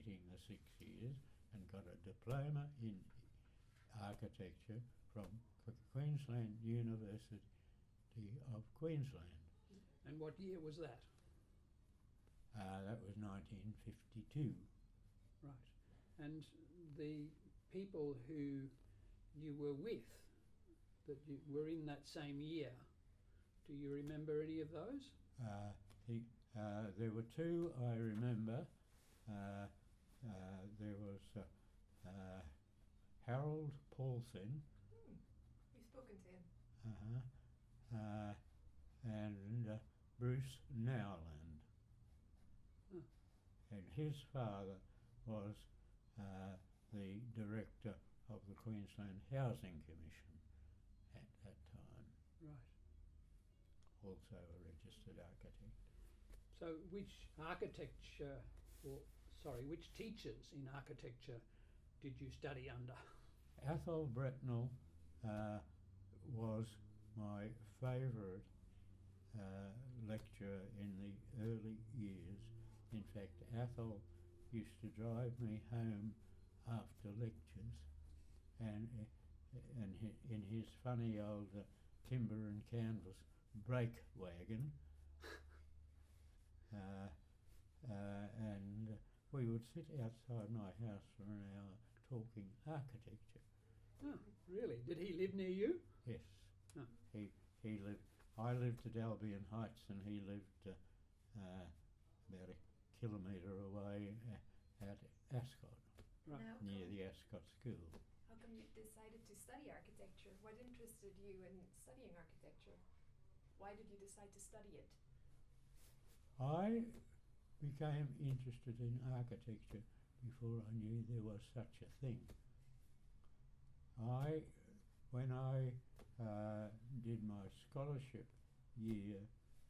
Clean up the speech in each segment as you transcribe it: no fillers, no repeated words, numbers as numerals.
completing the 6 years and got a diploma in architecture from Queensland University of Queensland. And what year was that? That was 1952. Right. And the people who you were with, that you were in that same year, do you remember any of those? There were two I remember. There was Harold Paulson. You've spoken to him. And Bruce Nowland. Huh. And his father was the director of the Queensland Housing Commission at that time. Right. Also a registered architect. So which which teachers in architecture did you study under? Athol Bretnell was my favourite lecturer in the early years. In fact, Athol used to drive me home after lectures, and in his funny old timber and canvas brake wagon, and we would sit outside my house for an hour talking architecture. Oh, really? Did he live near you? Yes. Oh. He lived. I lived at Albion Heights, and he lived about a kilometre away at Ascot, Right. near the Ascot School. How come you decided to study architecture? What interested you in studying architecture? Why did you decide to study it? I became interested in architecture before I knew there was such a thing. When I did my scholarship year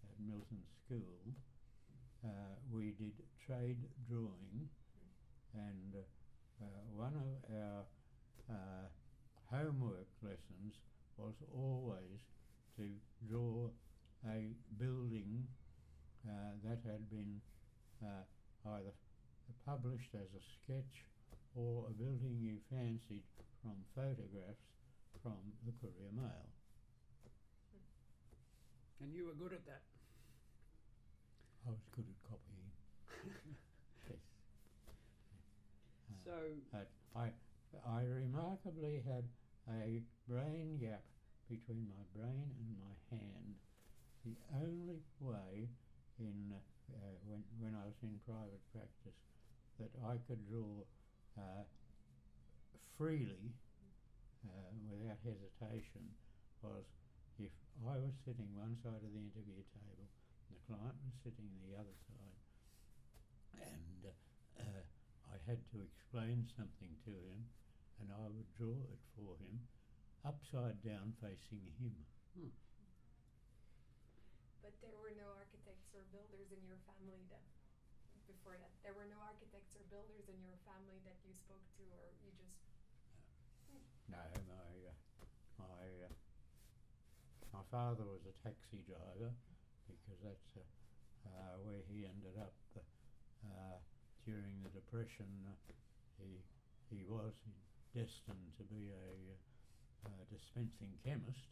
at Milton School, we did trade drawing, and one of our homework lessons was always to draw a building that had been either published as a sketch or a building you fancied from photographs from the Courier Mail. And you were good at that? I was good at copying. Yes. So I remarkably had a brain gap between my brain and my hand. The only way in when I was in private practice that I could draw freely without hesitation was if I was sitting one side of the interview table and the client was sitting the other side, and I had to explain something to him, and I would draw it for him upside down facing him. Hmm. But there were no architects or builders in your family before that. There were no architects or builders in your family that you spoke to, or you just... No, my father was a taxi driver, because that's where he ended up during the Depression. He was destined to be a dispensing chemist,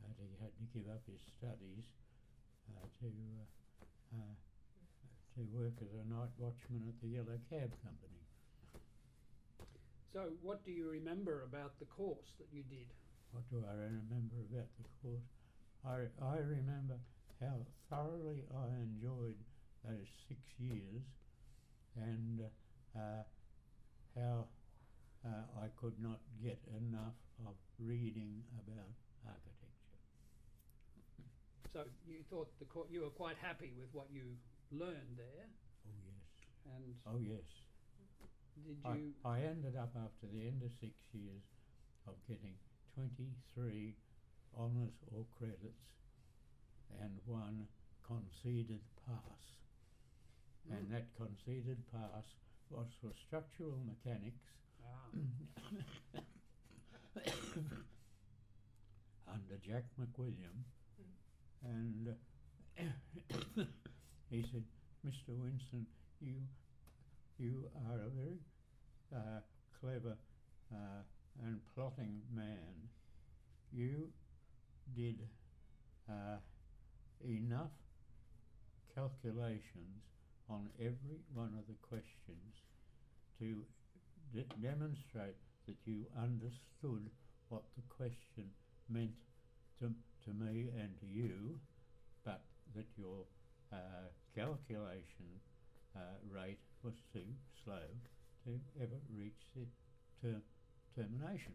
and he had to give up his studies to work as a night watchman at the Yellow Cab Company. So what do you remember about the course that you did? What do I remember about the course? I remember how thoroughly I enjoyed those 6 years, and how I could not get enough of reading about architecture. So you thought you were quite happy with what you learned there? Oh yes. And oh yes. Did you? I ended up after the end of 6 years of getting 23 honours or credits and 1 conceded pass. And that conceded pass was for structural mechanics under Jack McWilliam. And he said, "Mr. Winsen, you you are a very clever and plotting man. You did enough calculations on every one of the questions to demonstrate that you understood what the question meant to me and to you, but that your calculation rate was too slow to ever reach the termination.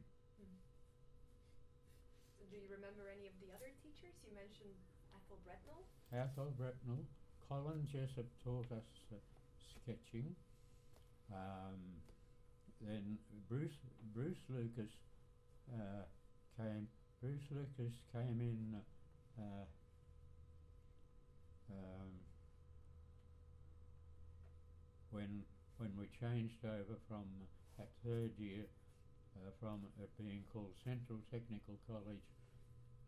So do you remember any of the other teachers? You mentioned Ethel Bretnell. Ethel Bretnell, Colin Jessup taught us sketching. Then Bruce Lucas came. Bruce Lucas came in when we changed over from at third year from it being called Central Technical College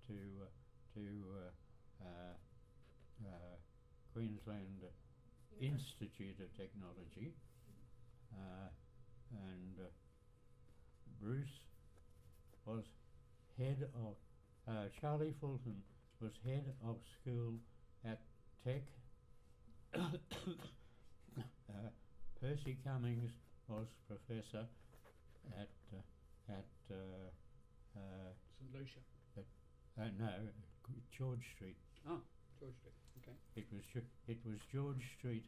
to Queensland Institute of Technology, and Bruce was head of Charlie Fulton was head of school at Tech. Percy Cummings was professor at St Lucia. no, George Street. Oh, George Street. Okay. It was George Street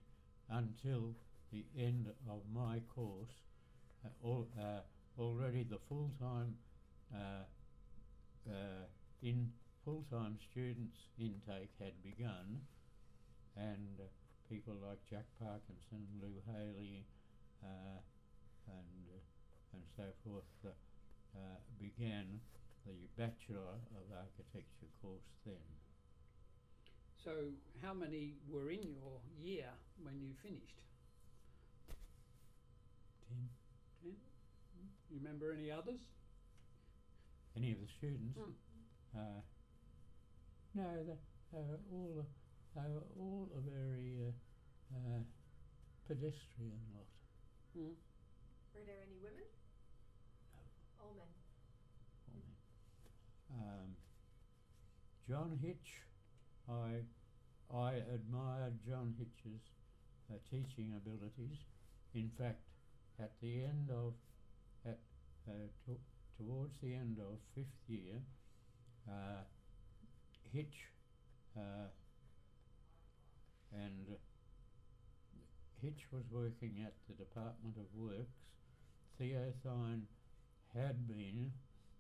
until the end of my course. Already the full-time full-time students intake had begun, and people like Jack Parkinson, Lou Haley, and so forth began the Bachelor of Architecture course then. So how many were in your year when you finished? 10. 10? You remember any others? Any of the students? No, they were all a very pedestrian lot. Were there any women? No. All men. John Hitch, I admired John Hitch's teaching abilities. In fact, at the end of towards the end of 5th year, Hitch was working at the Department of Works. Theo Thine had been,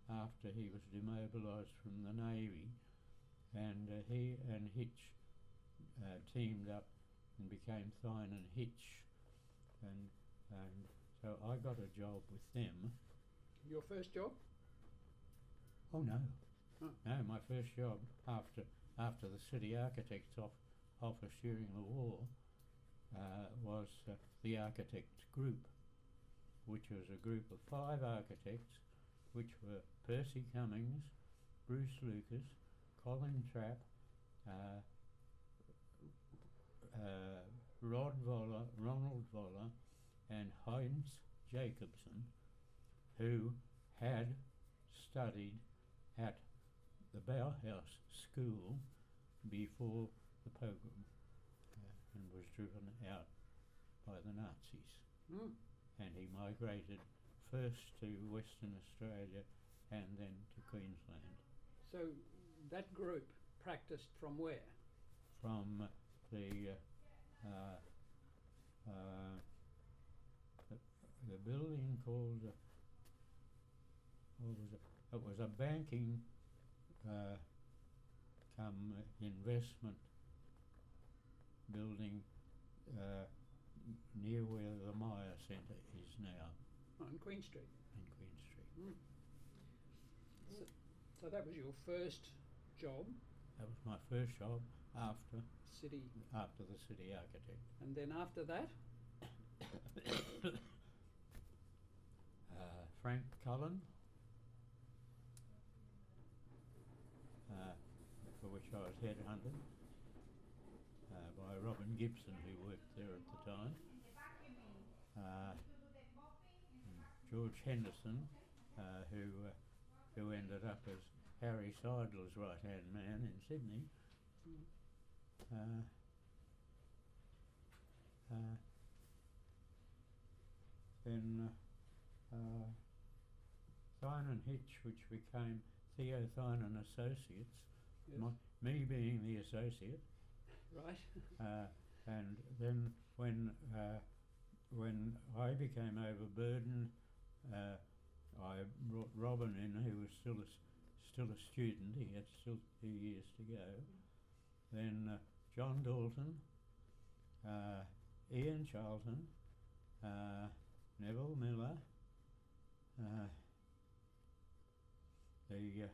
after he was demobilised from the Navy, and he and Hitch teamed up and became Thine and Hitch, and so I got a job with them. Your first job? Oh no, Oh. no, my first job after the City Architects office during the war was the Architects Group, which was a group of 5 architects, which were Percy Cummings, Bruce Lucas, Colin Trapp, Ronald Voller, and Heinz Jacobson, who had studied at the Bauhaus School before the pogrom and was driven out by the Nazis. And he migrated first to Western Australia and then to Queensland. So that group practiced from where? From the building called it was a banking come investment building near where the Myer Centre is now. Oh, in Queen Street. In Queen Street. So that was your first job? That was my first job after the city architect. And then after that? Frank Cullen, for which I was headhunted by Robin Gibson, who worked there at the time. George Henderson, who ended up as Harry Seidler's right-hand man in Sydney. Then Thine Hitch, which became Theo Thine and Associates, Yes. me being the associate. Right. And then when I became overburdened, I brought Robin in, who was still a student. He had still 2 years to go. Then John Dalton, Ian Charlton, Neville Miller, the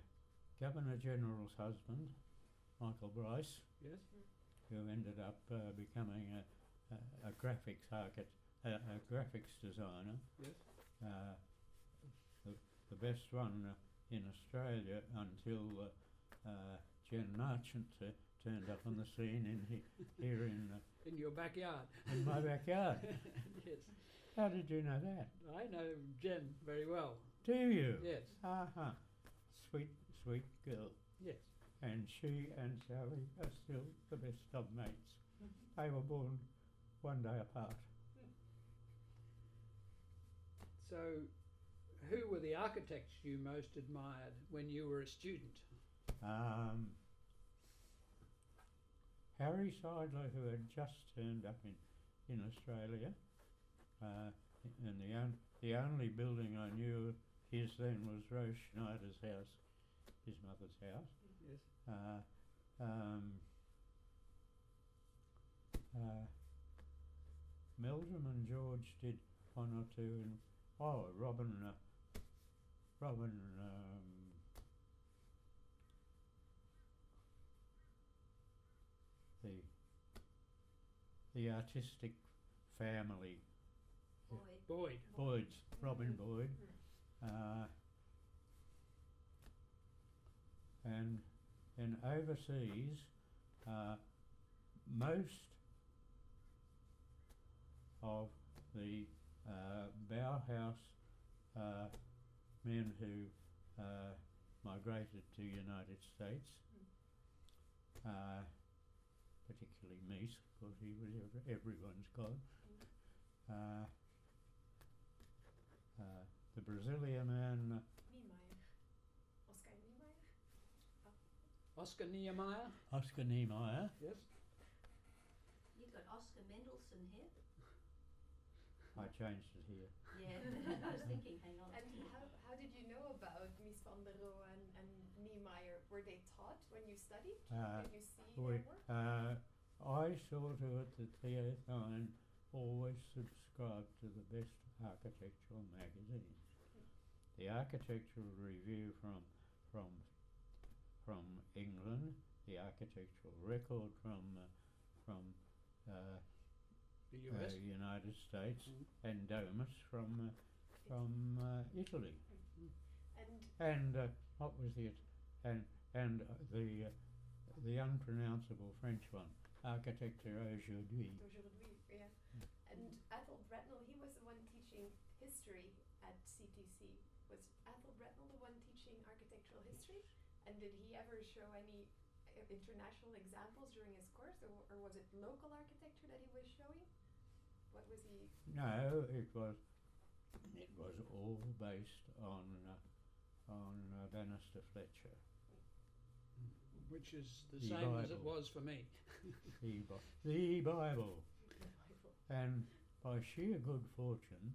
Governor General's husband, Michael Bryce, Yes. who ended up becoming a graphics a graphics designer. Yes. The best one in Australia until Jen Marchant turned up on the scene here In your backyard. in my backyard. Yes. How did you know that? I know Jen very well. Do you? Yes. Sweet, sweet girl. Yes. And she and Sally are still the best of mates. They were born one day apart. So, who were the architects you most admired when you were a student? Harry Seidler, who had just turned up in Australia, and the only building I knew of his then was Rose Schneider's house, his mother's house. Yes. Meldrum and George did one or two, and Robin, the artistic family, Boyd. Boyd's, Robin Boyd, and then overseas, most of the Bauhaus men who migrated to United States, particularly Mies, because he was everyone's god. The Brazilian man, Oscar Niemeyer. Oscar Niemeyer. Yes. You've got Oscar Mendelssohn here. I changed it here. Yeah, I was thinking, hang on. And how did you know about Mies van der Rohe and Niemeyer? Were they taught when you studied? Did you see their work? I saw to it that Theo Thine always subscribed to the best architectural magazines. The Architectural Review from England, the Architectural Record from The US. United States, and Domus from Italy. And what was it? And the unpronounceable French one, Architecture Aujourd'hui. Yeah. And Athol Bretnell, he was the one teaching history at CTC. Was Athol Bretnell the one teaching architectural history? And did he ever show any international examples during his course, or was it local architecture that he was showing? What was he? No, it was all based on Bannister Fletcher. Which is the The same as it Bible. was for me. The Bible. And by sheer good fortune,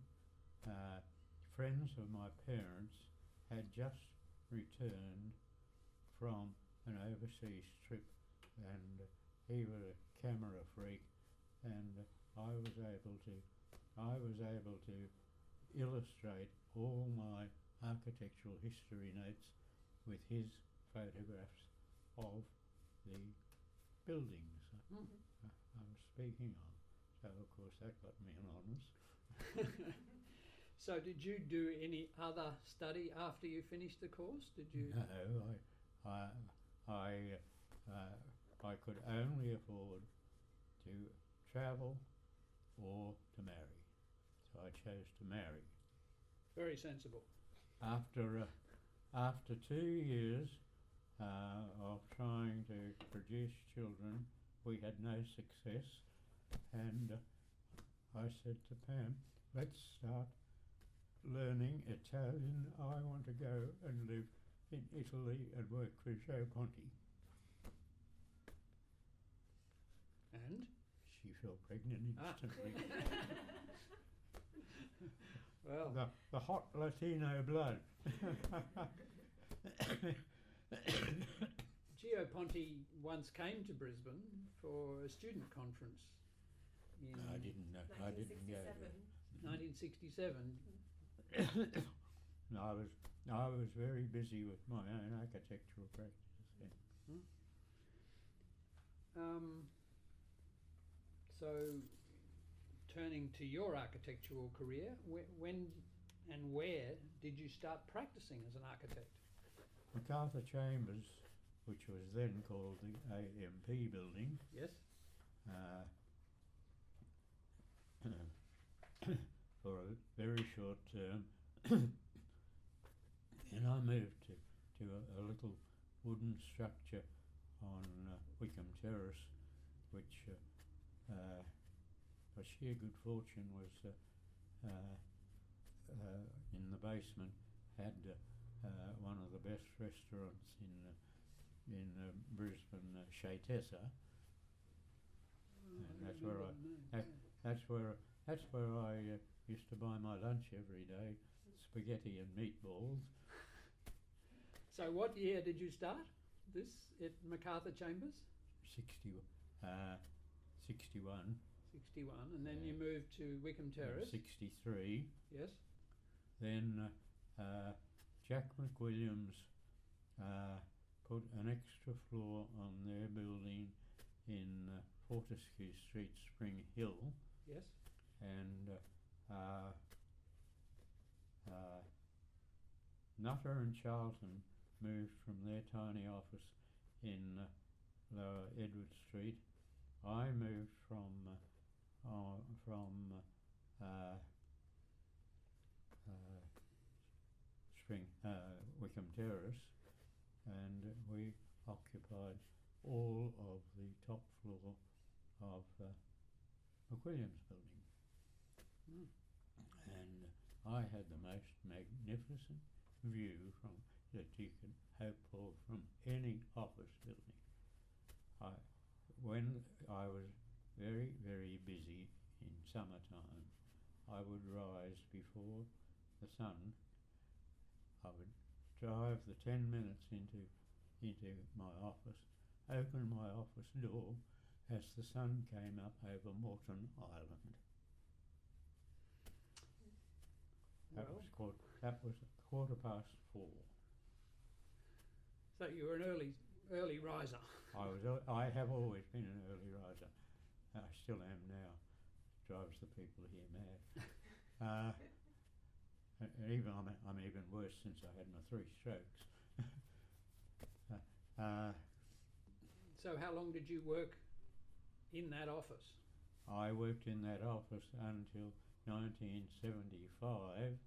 friends of my parents had just returned from an overseas trip, and he was a camera freak, and I was able to illustrate all my architectural history notes with his photographs of the buildings I was speaking of. So of course that got me an honours. So did you do any other study after you finished the course? Did you? No, I could only afford to travel or to marry. So I chose to marry. Very sensible. After 2 years of trying to produce children, we had no success, and I said to Pam, let's start learning Italian. I want to go and live in Italy and work for Joe Ponti. And? She fell pregnant instantly. Well, The hot Latino blood. Gio Ponti once came to Brisbane for a student conference in I didn't know. I didn't go. 1967. No, I was very busy with my own architectural practice then. So, turning to your architectural career, when and where did you start practicing as an architect? MacArthur Chambers, which was then called the AMP building, Yes. For a very short term. And I moved to a little wooden structure on Wickham Terrace, which by sheer good fortune was in the basement, had one of the best restaurants in Brisbane, Shaitessa, and that's where I used to buy my lunch every day, spaghetti and meatballs. So, what year did you start this at MacArthur Chambers? 61. 61, and then Yeah. you moved to Wickham Terrace. 63. Yes. Then Jack McWilliams put an extra floor on their building in Fortescue Street, Spring Hill, Yes. and Nutter and Charlton moved from their tiny office in Lower Edward Street. I moved from Wickham Terrace, and we occupied all of the top floor of McWilliams building. And I had the most magnificent view that you can hope for from any office building. When I was very, very busy in summertime, I would rise before the sun. I would drive the 10 minutes into my office, open my office door as the sun came up over Moreton Island. That was 4:15. So you were an early riser. I have always been an early riser. I still am now. Drives the people here mad. I'm even worse since I had my 3 strokes. So how long did you work in that office? I worked in that office until 1975,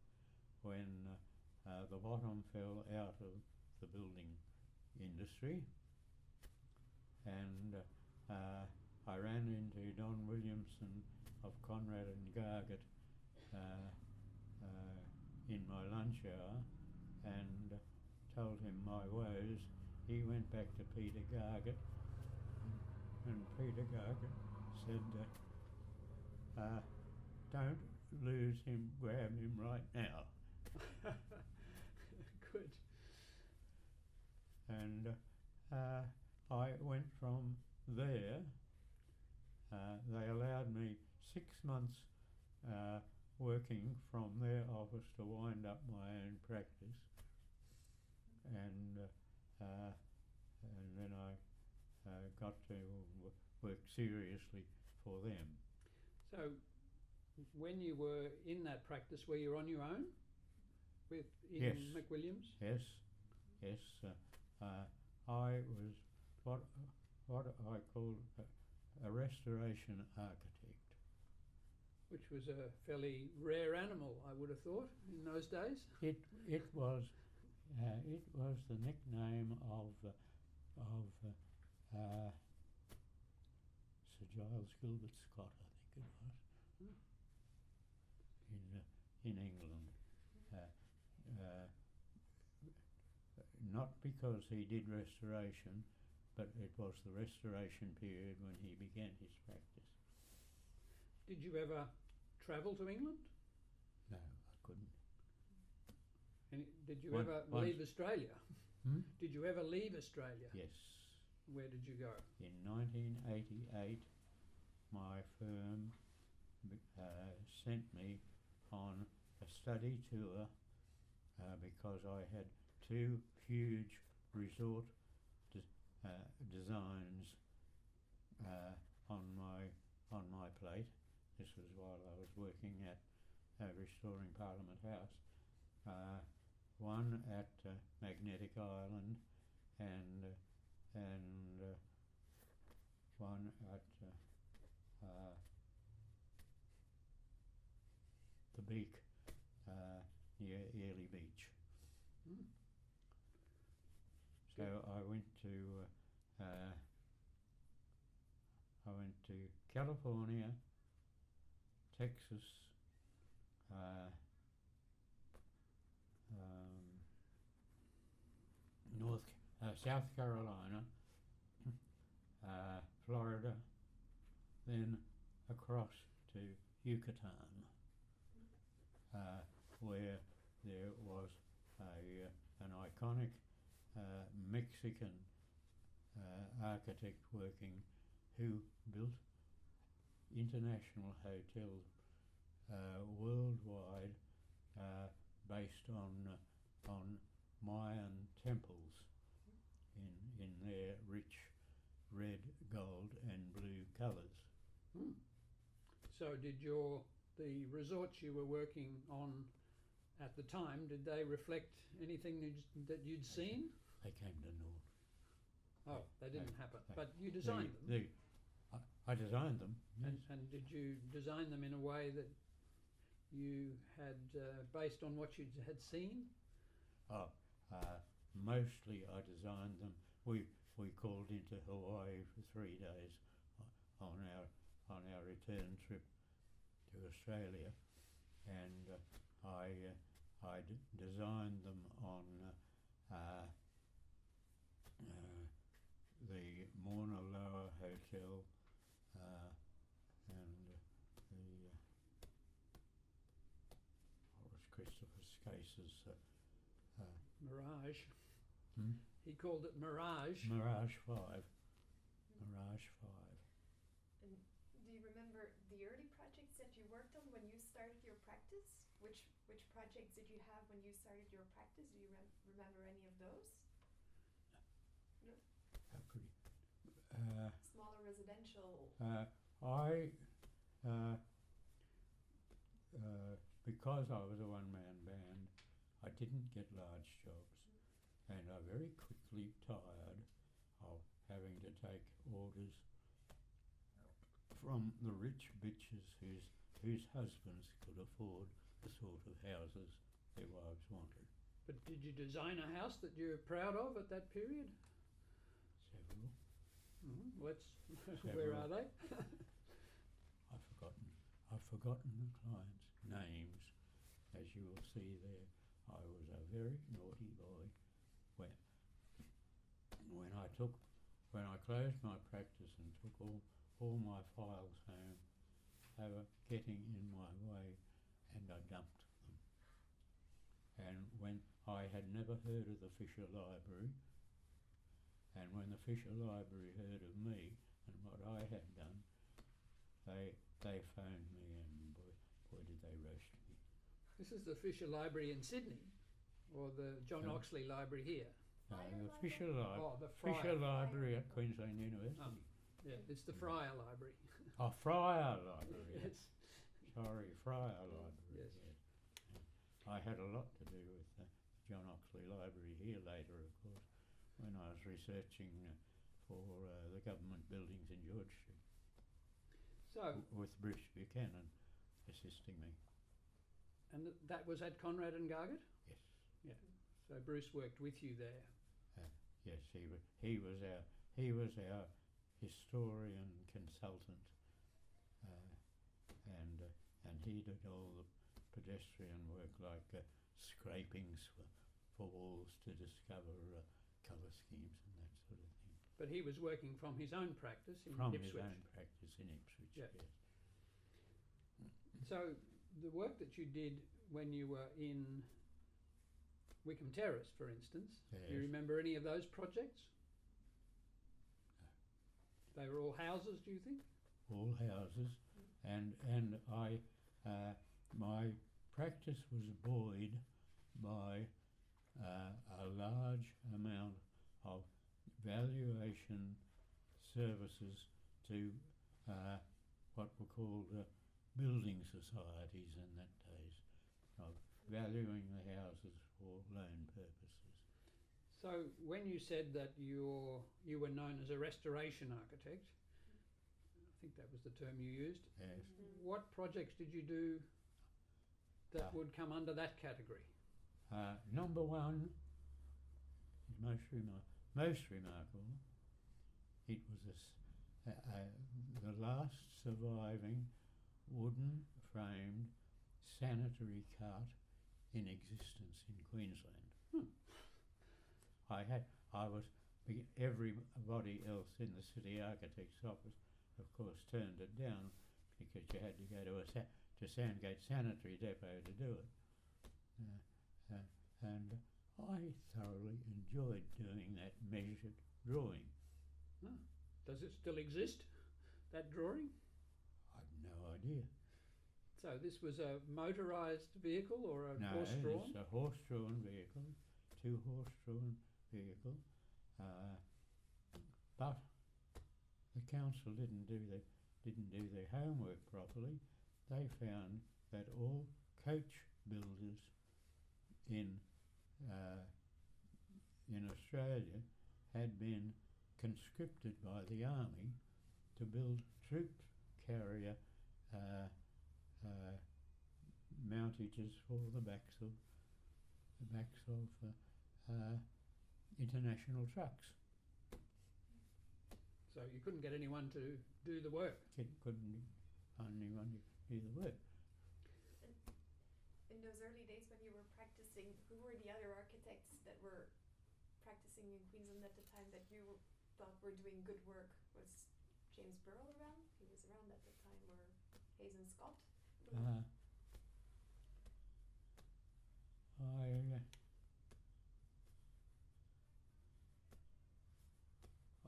when the bottom fell out of the building industry, and I ran into Don Winsen of Conrad and Gargett in my lunch hour and told him my woes. He went back to Peter Gargett, and Peter Gargett said, don't lose him, grab him right now. Good. And I went from there. They allowed me 6 months working from their office to wind up my own practice, and then I got to work seriously for them. So when you were in that practice, were you on your own in Yes. McWilliams? Yes. I was what I called a restoration architect. which was a fairly rare animal, I would have thought, in those days. It was the nickname of Sir Giles Gilbert Scott, I think it was, in England. Not because he did restoration, but it was the restoration period when he began his practice. Did you ever travel to England? No, I couldn't. And did you Once- ever once. leave Australia? Hmm? Did you ever leave Australia? Yes. Where did you go? In 1988, my firm sent me on a study tour because I had two huge resort designs on my plate. This was while I was working at restoring Parliament House. One at Magnetic Island and one at the Beak near Early Beach. Mm. So I went to California, Texas, South Carolina, Florida, then across to Yucatan, where there was an iconic Mexican architect working who built international hotels worldwide based on Mayan temples in their rich red, gold and blue colours. Hmm. So did the resorts you were working on at the time, did they reflect anything that you'd seen? They came to naught. Oh, they didn't happen. they- But you designed them. I designed them. Yes. And did you design them in a way that you had based on what you had seen? Mostly I designed them. We called into Hawaii for 3 days on our return trip to Australia, and I designed them on the Mauna Loa Hotel and what was Christopher Scase's Mirage. Hmm? He called it Mirage. Mirage 5. Mirage 5. And do you remember the early projects that you worked on when you started your practice? Which projects did you have when you started your practice? Do you remember any of those? No? How could he? Smaller residential. Because I was a one-man band, I didn't get large jobs, and I very quickly tired of having to take orders from the rich bitches whose husbands could afford the sort of houses their wives wanted. But did you design a house that you're proud of at that period? Several. Where are they? I've forgotten the clients' names, as you will see there. I was a very naughty boy. When I closed my practice and took all my files home, they were getting in my way, and I dumped them. And when I had never heard of the Fisher Library, and when the Fisher Library heard of me and what I had done, they phoned me, and boy did they roast me. This is the Fisher Library in Sydney, or the John No. Oxley Library here? The Fisher Library. Oh, the Fisher Friar. Library at Queensland University. Yeah, it's the Friar Library. Oh, Friar Library. Yes. Sorry, Friar Library. Yes. I had a lot to do with the John Oxley Library here later, of course, when I was researching for the government buildings in George Street So, with Bruce Buchanan assisting me. And that was at Conrad and Gargett? Yes. So Bruce worked with you there. Yes, he was our historian consultant, and he did all the pedestrian work, like scrapings for walls to discover colour schemes and that sort of thing. But he was working from his own practice in From Ipswich. his own practice in Ipswich. Yeah. Yes. So the work that you did when you were in Wickham Terrace, for instance, do you Yes. remember any of those projects? They were all houses, do you think? All houses, and I my practice was buoyed by a large amount of valuation services to what were called building societies in that days, of valuing the houses for loan purposes. So when you said that you were known as a restoration architect, I think that was the term you used, Yes. what projects did you do that Ah. would come under that category? Number one is most remarkable. It was the last surviving wooden framed sanitary cart in existence in Queensland. I was everybody else in the city architect's office, of course, turned it down because you had to go to Sandgate Sanitary Depot to do it. And I thoroughly enjoyed doing that measured drawing. Does it still exist, that drawing? I've no idea. So this was a motorised vehicle or a No, horse-drawn? it's a horse-drawn vehicle, 2 horse-drawn vehicle. But the council didn't do their homework properly. They found that all coach builders in Australia had been conscripted by the army to build troop carrier mountages for the backs of international trucks. So you couldn't get anyone to do the work? Couldn't find anyone to do the work. In those early days when you were practicing, who were the other architects that were practicing in Queensland at the time that you thought were doing good work? Was James Burrell around? He was around at the time, or Hayes and Scott?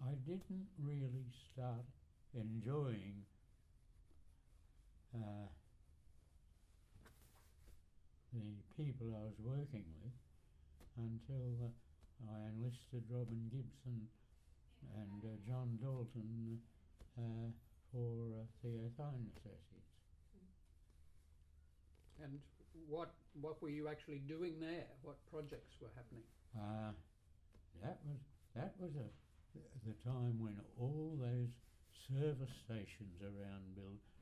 I didn't really start enjoying the people I was working with until I enlisted Robin Gibson and John Dalton for Theo Thine Associates. And what were you actually doing there? What projects were happening? That was the time when all those service stations around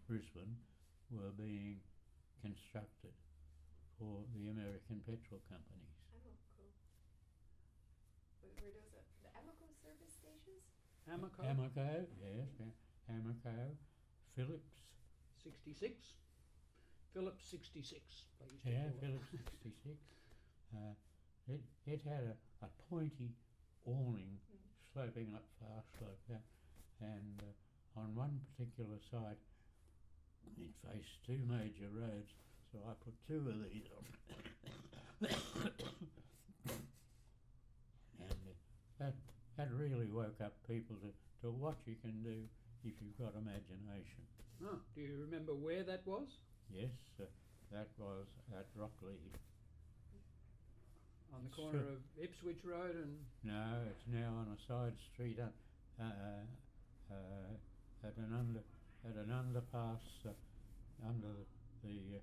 Brisbane were being constructed for the American petrol companies. Oh, cool. Were those the Amoco service stations? Amoco? Amoco, yes, Amoco, Phillips. 66? Phillips 66. They used to Yeah, call it. Phillips 66. It had a pointy awning sloping up fast like that, and on one particular side it faced 2 major roads, so I put 2 of these on. And that really woke up people to what you can do if you've got imagination. Oh, do you remember where that was? Yes, that was at Rockley. On the corner of Ipswich Road and... No, it's now on a side street at an underpass under the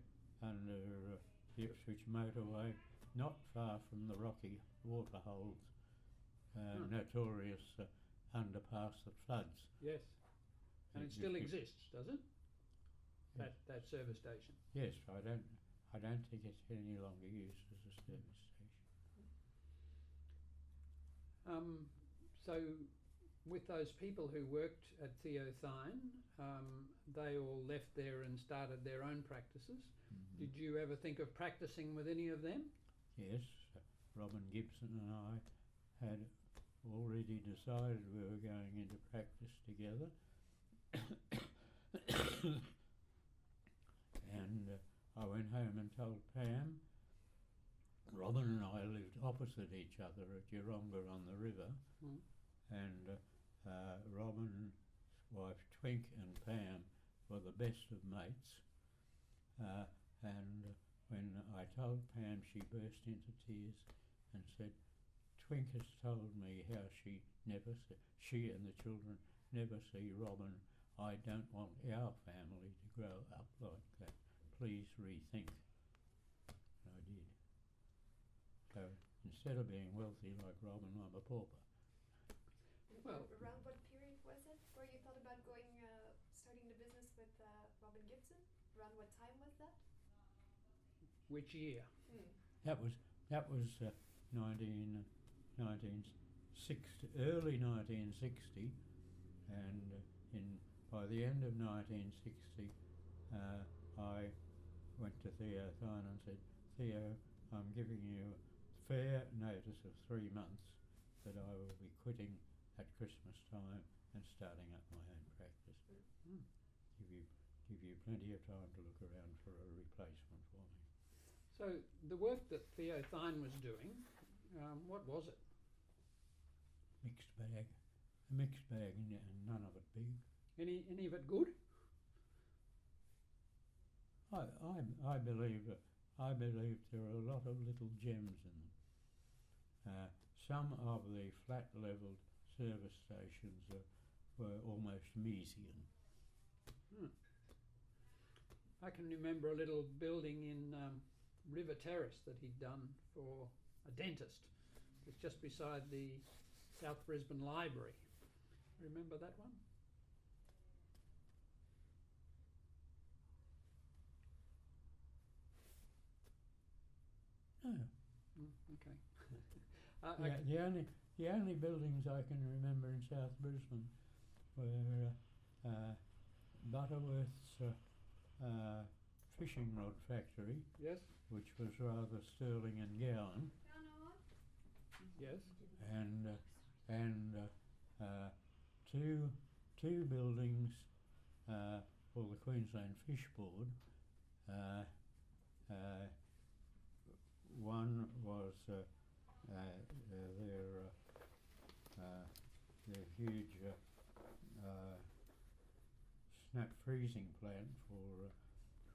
Ipswich motorway, not far from the Rocky Waterholes, notorious underpass that floods. Yes. And it still exists, does it? that service station. Yes, I don't think it's any longer used as a service station. So, with those people who worked at Theothine, they all left there and started their own practices. Mhm. Did you ever think of practicing with any of them? Yes, Robin Gibson and I had already decided we were going into practice together. And I went home and told Pam. Robin and I lived opposite each other at Yeronga on the river, and Robin's wife Twink and Pam were the best of mates. And when I told Pam, she burst into tears and said, "Twink has told me how she and the children never see Robin. I don't want our family to grow up like that. Please rethink." And I did. So instead of being wealthy like Robin, I'm a pauper. Well- Around what period was it where you thought about going, starting the business with Robin Gibson? Around what time was that? Which year? That was early 1960, and by the end of 1960, I went to Theo Thine and said, "Theo, I'm giving you fair notice of 3 months that I will be quitting at Christmas time and starting up my own practice. Give you plenty of time to look around for a replacement for me." So, the work that Theo Thine was doing, what was it? A mixed bag, and none of it big. Any of it good? I believe there are a lot of little gems in them. Some of the flat-levelled service stations were almost Miesian. I can remember a little building in River Terrace that he'd done for a dentist. It's just beside the South Brisbane Library. Remember that one? No. Okay. The only buildings I can remember in South Brisbane were Butterworth's fishing rod factory, Yes. which was rather Sterling and Gowan, Yes. and two buildings for the Queensland Fish Board. One was their huge snap freezing plant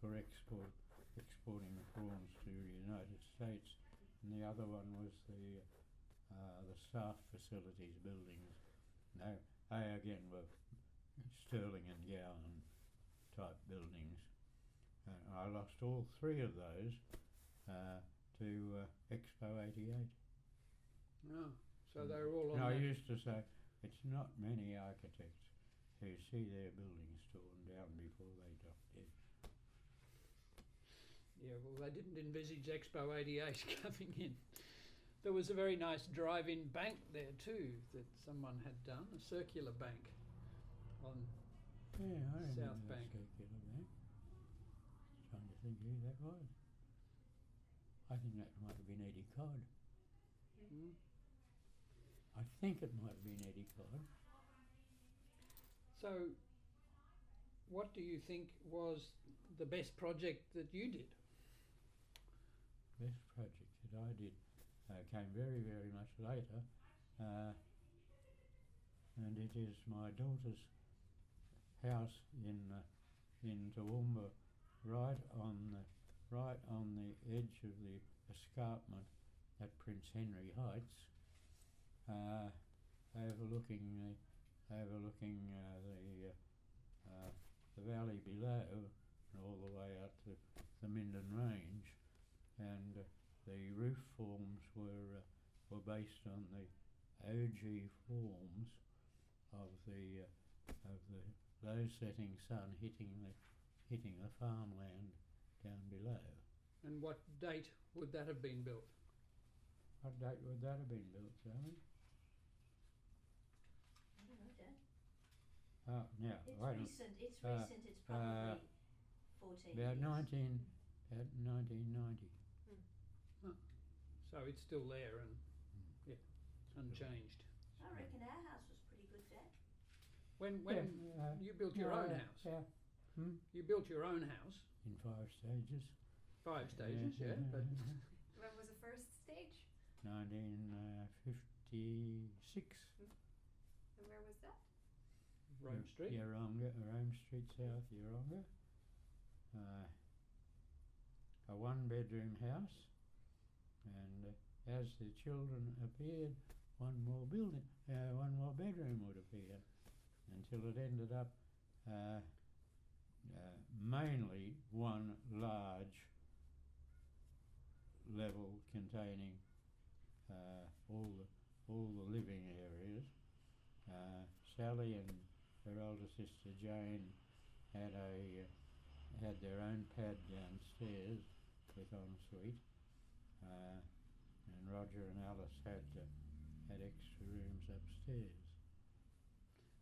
for exporting the prawns to the United States, and the other one was the staff facilities buildings. Now, they again were Sterling and Gowan type buildings. I lost all three of those to Expo 88. Oh, so they were all on And I that. used to say, it's not many architects who see their buildings torn down before they drop dead. Yeah, well, they didn't envisage Expo 88 coming in. There was a very nice drive-in bank there too that someone had done, a circular bank on Yeah, I remember South that Bank. circular bank. Trying to think who that was. I think that might have been Eddie Codd. I think it might have been Eddie Codd. So, what do you think was the best project that you did? Best project that I did came very, very much later, and it is my daughter's house in Toowoomba, right on the edge of the escarpment at Prince Henry Heights, overlooking the valley below and all the way out to the Minden Range, and the roof forms were based on the OG forms of the low setting sun hitting hitting the farmland down below. And what date would that have been built? What date would that have been built, Sally? I don't know, Dad. Oh, now, It's wait a minute. recent. It's recent. It's probably 14 About years. 1990. So it's still there and unchanged. I reckon our house was pretty good, Dad. When Yeah, you built your own house, Yeah. you built your own house, In 5 stages. 5 stages, yeah, but When was the first stage? 1956. And where was that? Rome Street. Yeronga, Rome Street, South Yeronga. A 1-bedroom house, and as the children appeared, one more bedroom would appear, until it ended up mainly one large level containing all the living areas. Sally and her older sister Jane had their own pad downstairs with ensuite, and Roger and Alice had extra rooms upstairs.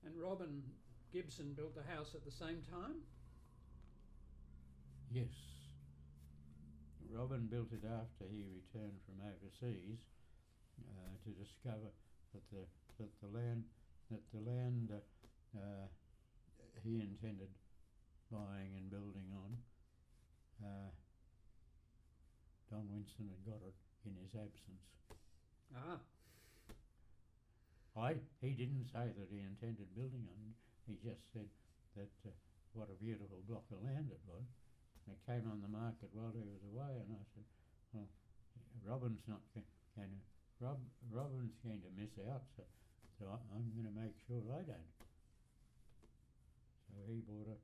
And Robin Gibson built the house at the same time? Yes. Robin built it after he returned from overseas to discover that the land he intended buying and building on, Don Winsen had got it in his absence. Ah, He didn't say that he intended building on it. He just said that what a beautiful block of land it was. And it came on the market while he was away, and I said, well, Robin's not going to. Robin's going to miss out, so I'm going to make sure I don't. So he bought a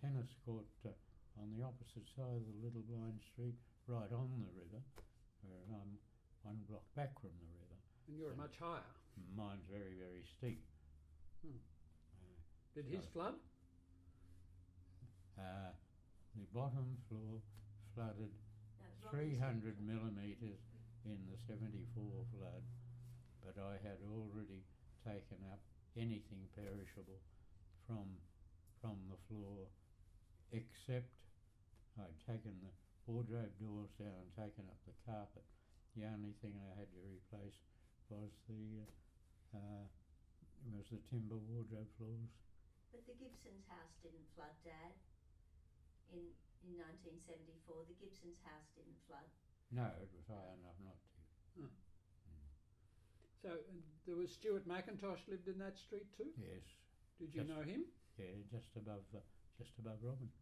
tennis court on the opposite side of the Little Blind Street, right on the river, where I'm 1 block back from the river. and you're much higher. Mine's very, very steep. Did his flood? The bottom floor flooded No, Robin's 300 millimetres in the 74 flood, but I had already taken up anything perishable from the floor, except I'd taken the wardrobe doors down and taken up the carpet. The only thing I had to replace was the timber wardrobe floors. But the Gibsons' house didn't flood, Dad. In 1974, the Gibsons' house didn't flood. No, it was high enough not to. So there was Stuart McIntosh lived in that street too? Yes, Did you Just- know him? yeah, just above Robin.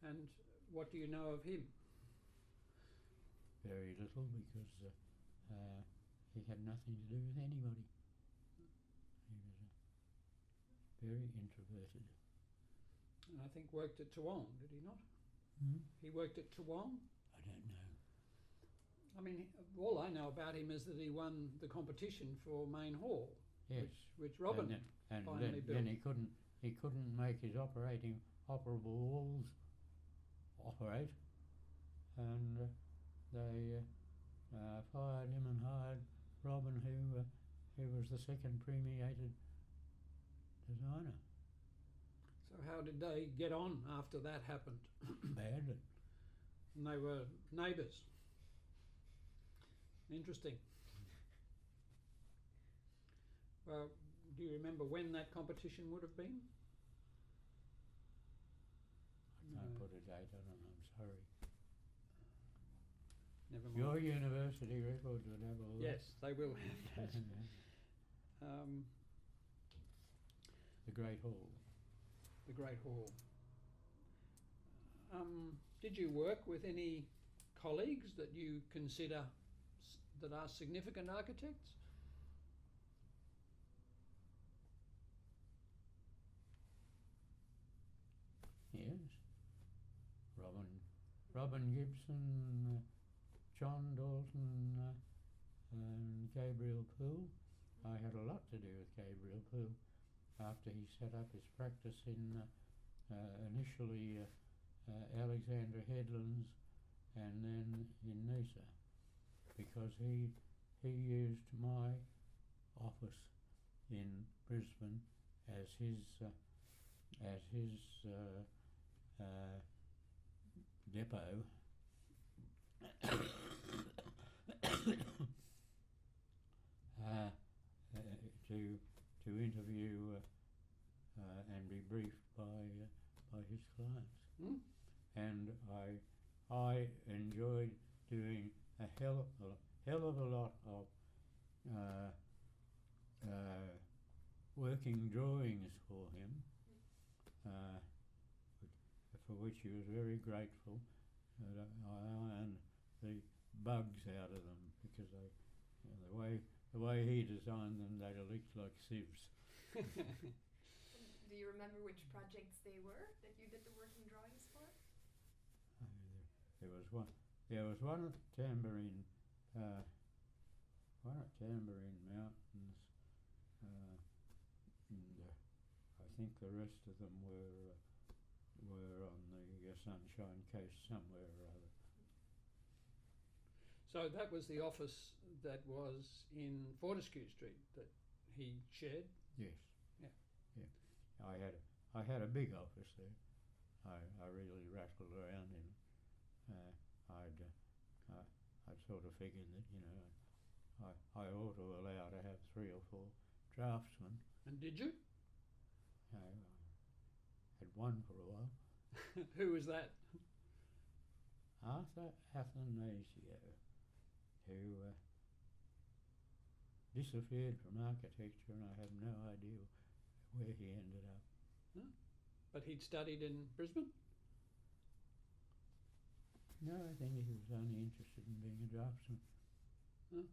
And what do you know of him? Very little, because he had nothing to do with anybody. He was very introverted. And I think worked at Toowong, did he not? He worked at Toowong? I don't know. I mean, all I know about him is that he won the competition for Main Hall, Yes, which Robin and finally then built. he couldn't make his operable walls operate, and they fired him and hired Robin, who was the second premiated designer. So how did they get on after that happened? Badly. And they were neighbours. Interesting. Well, do you remember when that competition would have been? I can't put a date on it, I'm sorry. Never mind. Your university records would have all Yes, they will have that. that. The Great Hall. The Great Hall. Did you work with any colleagues that you consider that are significant architects? Yes. Robin Gibson, John Dalton, and Gabriel Poole. I had a lot to do with Gabriel Poole. after he set up his practice in initially Alexandra Headlands and then in Noosa, because he used my office in Brisbane as his depot to interview and be briefed by his clients. Mm. And I enjoyed doing a hell of a lot of working drawings for him, for which he was very grateful. I ironed the bugs out of them because the way he designed them, they looked like sieves. Do you remember which projects they were that you did the working drawings for? There was one at Tambourine Mountains, and I think the rest of them were on the Sunshine Coast somewhere or other. So that was the office that was in Fortescue Street that he shared? Yes. Yeah. Yeah. I had a big office there. I really rattled around in it. I'd sort of figured that, you know, I ought to allow to have 3 or 4 draftsmen. And did you? I had one for a while. Who was that? Arthur Athanasio, who disappeared from architecture, and I have no idea where he ended up. Huh? But he'd studied in Brisbane? No, I think he was only interested in being a draftsman. Huh?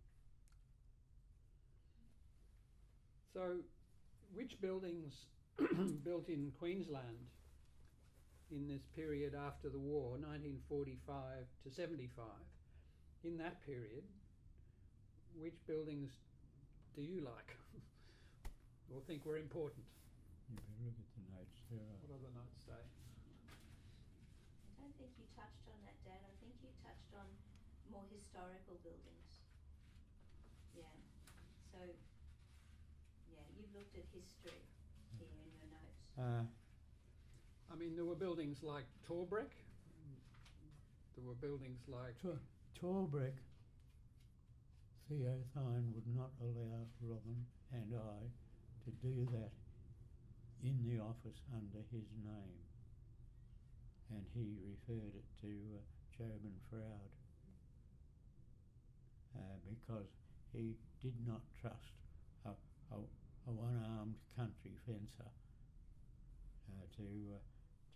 So, which buildings built in Queensland in this period after the war, 1945 to 75, in that period, which buildings do you like or think were important? You better look at the notes there. What do the notes say? I don't think you touched on that, Dad. I think you touched on more historical buildings. Yeah. So, yeah, you've looked at history here in your notes. I mean, there were buildings like Torbrek. There were buildings like... Torbrek, Theo Thine would not allow Robin and I to do that in the office under his name, and he referred it to Jobin Froud because he did not trust a one-armed country fencer to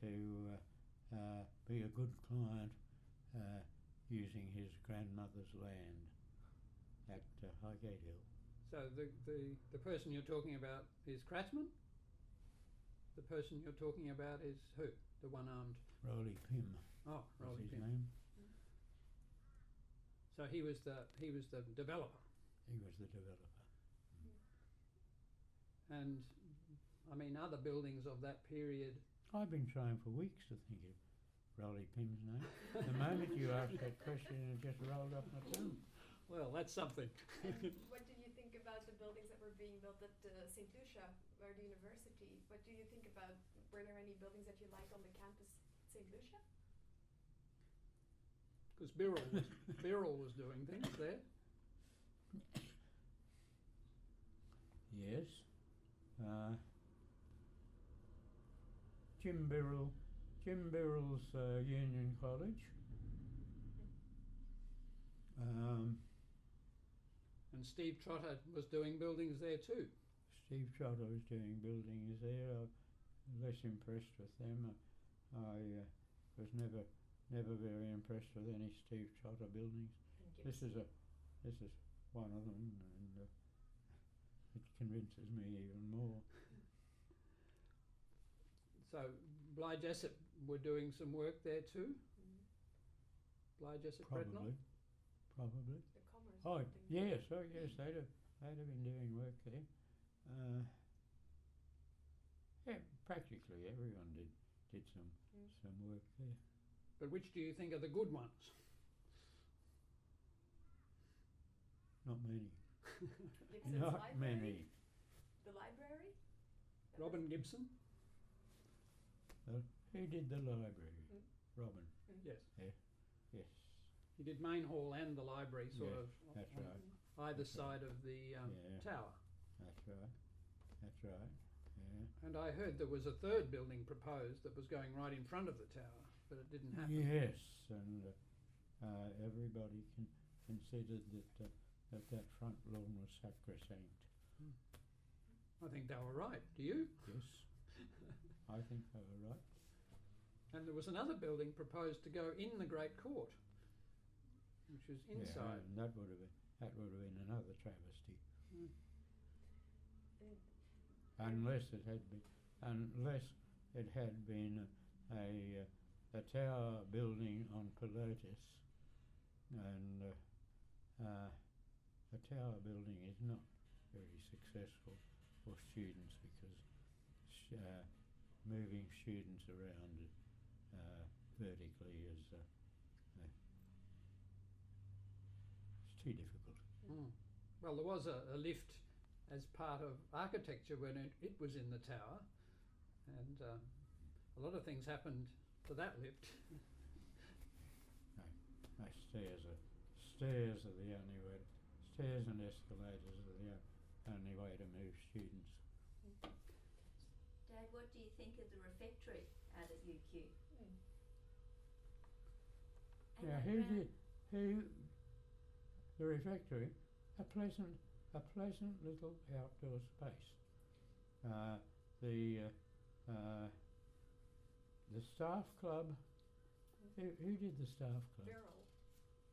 be a good client using his grandmother's land at Highgate Hill. So the person you're talking about is Kratzman? The person you're talking about is who? The one-armed... Rolly Pym. Oh, was Rolly his Pym. name. So he was the developer. He was the developer. And I mean, other buildings of that period. I've been trying for weeks to think of Rolly Pym's name. The moment you asked that question, it just rolled off my tongue. Well, that's something. And what did you think about the buildings that were being built at St. Lucia, or the university? What do you think about, were there any buildings that you liked on the campus at St. Lucia? Because Birrell was doing things there. Yes. Jim Birrell's Union College. And Steve Trotter was doing buildings there too. Steve Trotter was doing buildings there. I was less impressed with them. I was never very impressed with any Steve Trotter buildings. This is one of them, and it convinces me even more. So Bly Jessup were doing some work there too. Bly Jessup Bretnell? Probably. The Commerce Oh building. yes, yes, they'd have been doing work there. Practically everyone did some work there. But which do you think are the good ones? Not many. Gibson's Not library? many. The library? That Robin was- Gibson? Who did the library? Robin. Yes. Yes, He did Main Hall and the library sort Yeah, of that's on right. either That's right. side of the Yeah. tower. That's right. That's right. Yeah. And I heard there was a third building proposed that was going right in front of the tower, but it didn't happen. Yes, and everybody considered that front lawn was sacrosanct. I think they were right. Do you? Yes, I think they were right. And there was another building proposed to go in the Great Court, which was Yeah, inside. and that would have been another travesty. And Unless it had been a tower building on Pilatus, and a tower building is not very successful for students because moving students around vertically is it's too difficult. Well, there was a lift as part of architecture when it was in the tower, and a lot of things happened to that lift. No, stairs are the only way. Stairs and escalators are the only way to move students. Dad, what do you think of the refectory out at UQ? And Yeah, that the refectory, a pleasant little outdoor space. The staff club. Who did the staff club?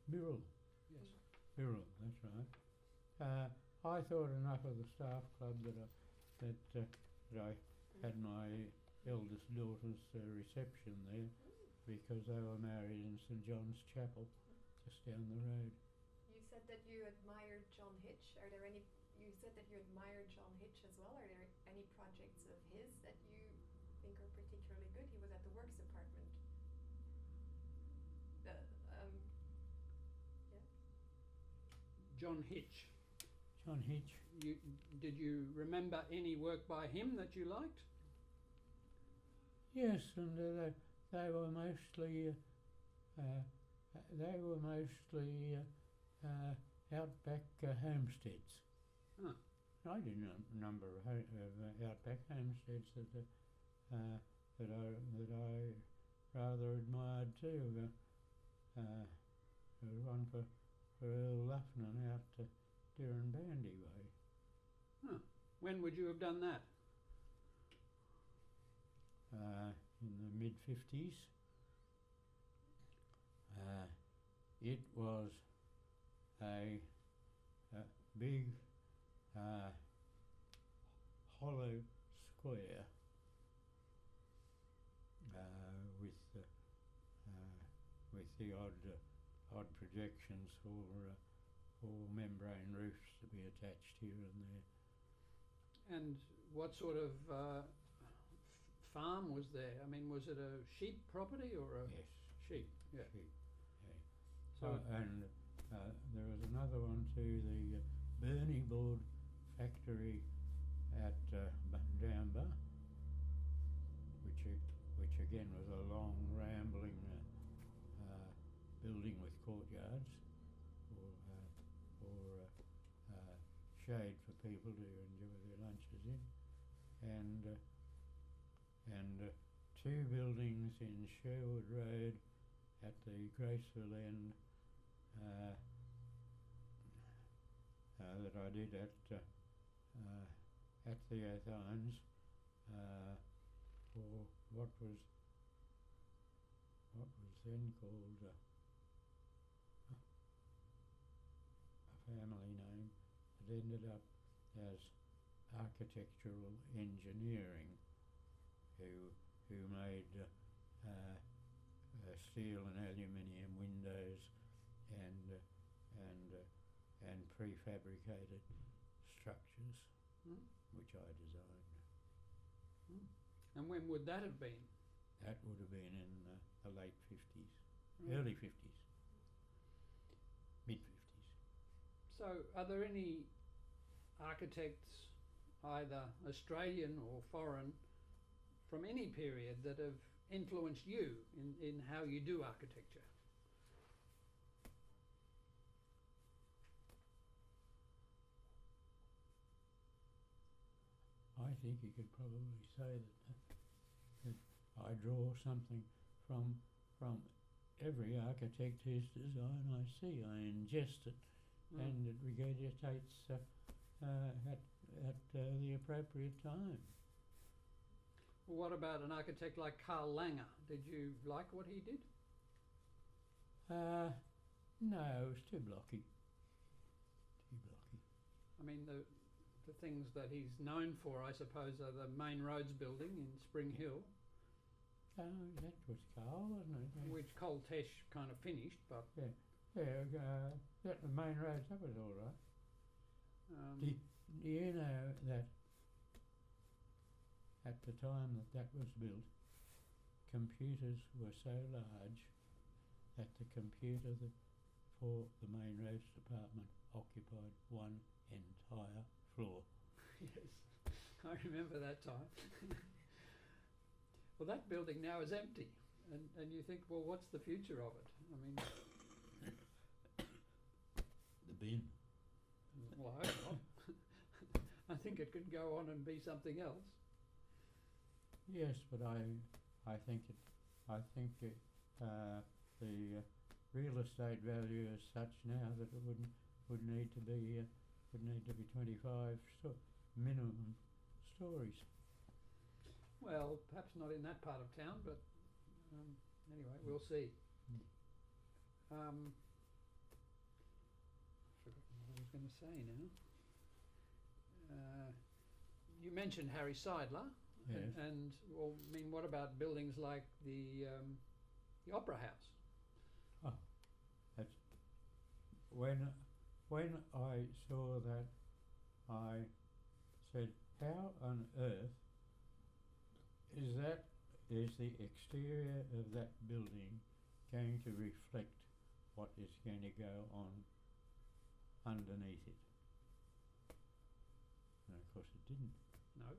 Birrell. Yes. Birrell, that's right. I thought enough of the staff club that I had my eldest daughter's reception there because they were married in St John's Chapel, just down the road. you said that you admired John Hitch. Are there any? You said that you admired John Hitch as well. Are there any projects of his that you think are particularly good? He was at the Works Department. John Hitch. John Hitch. Did you remember any work by him that you liked? Yes, and they were mostly outback homesteads. Huh. I did a number of outback homesteads that I rather admired too. There was one for Earl Luffnan out to Dirranbandy way. Huh. When would you have done that? In the mid-50s. It was a big hollow square with the odd projections for membrane roofs to be attached here and there. And what sort of farm was there? I mean, was it a sheep property or a Yes. sheep? Yeah. Sheep, yeah. So And there was another one too, the Burnie board factory at Downbar, which again was a long rambling building with courtyards for shade for people to enjoy their lunches in, and two buildings in Sherwood Road at the Graceville end that I did at the Athines for what was then called a family name. It ended up as architectural engineering, who made steel and aluminium windows and prefabricated structures, which I designed. And when would that have been? That would have been in the late 50s, Right. early 50s, mid-50s. So, are there any architects, either Australian or foreign, from any period that have influenced you in how you do architecture? I think you could probably say that I draw something from every architect whose design I see. I ingest it and it regurgitates at the appropriate time. Well, what about an architect like Karl Langer? Did you like what he did? No, it was too blocky. Too blocky. I mean, the things that he's known for, I suppose, are the Main Roads building in Spring Hill, Oh, that was Carl, wasn't it? which Coltesh kind of finished, but Yeah, the Main Roads, that was all right. Do you know that at the time that was built, computers were so large that the computer for the Main Roads department occupied one entire floor. yes, I remember that time. Well, that building now is empty, and you think, well, what's the future of it? I mean, The bin. well, I hope not. I think it could go on and be something else. Yes, but I think the real estate value is such now that it would need to be 25 minimum stories. Well, perhaps not in that part of town, but anyway, we'll see. Forgotten what I was going to say now. You mentioned Harry Seidler, Yes. and well, I mean, what about buildings like the Opera House? That's when I saw that, I said, "How on earth is the exterior of that building going to reflect what is going to go on underneath it?" And of course it didn't. No.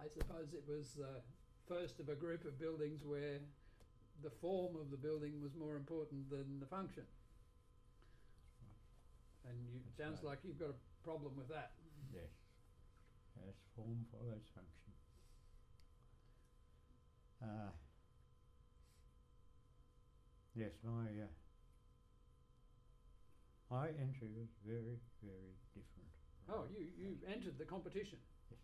I suppose it was first of a group of buildings where the form of the building was more important than the function. And That's sounds right. like you've got a problem with that. Yes. As form follows function. Yes, my entry was very, very different. Oh, you entered the competition. Yes.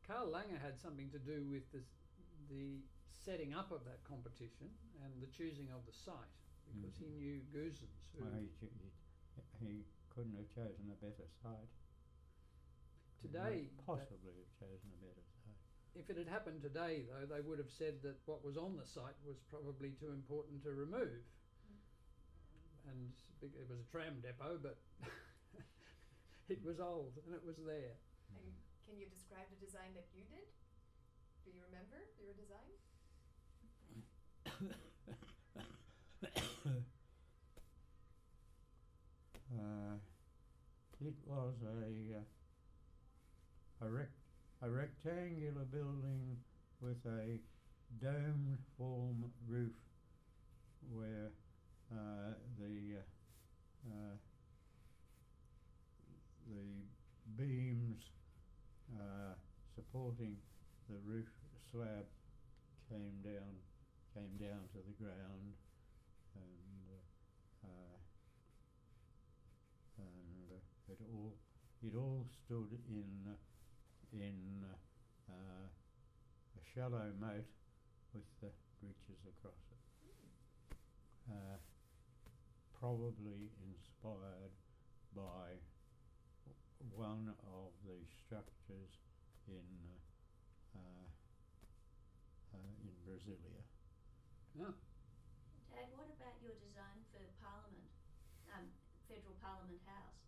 Karl Langer had something to do with the setting up of that competition and the choosing of the site, because he knew Goosens, who Well, he couldn't have chosen a better site. today, Not possibly have chosen a better site. if it had happened today, though, they would have said that what was on the site was probably too important to remove. And it was a tram depot, but it was old and it was there. And can you describe the design that you did? Do you remember your design? It was a rectangular building with a domed form roof where the beams supporting the roof slab came down to the ground, and it all stood in a shallow moat with the bridges across it. Probably inspired by one of the structures in Brasilia. Oh, Dad, what about your design for Parliament, Federal Parliament House?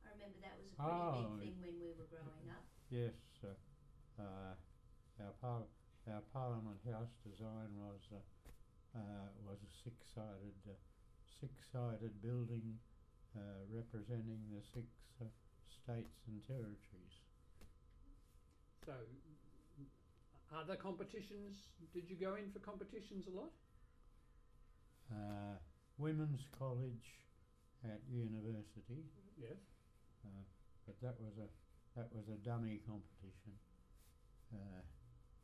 I remember that was a pretty Oh, big thing when we were growing up. Yes, our Parliament House design was a six-sided building representing the six states and territories. So, other competitions, did you go in for competitions a lot? Women's college at university, Yes. but that was a dummy competition.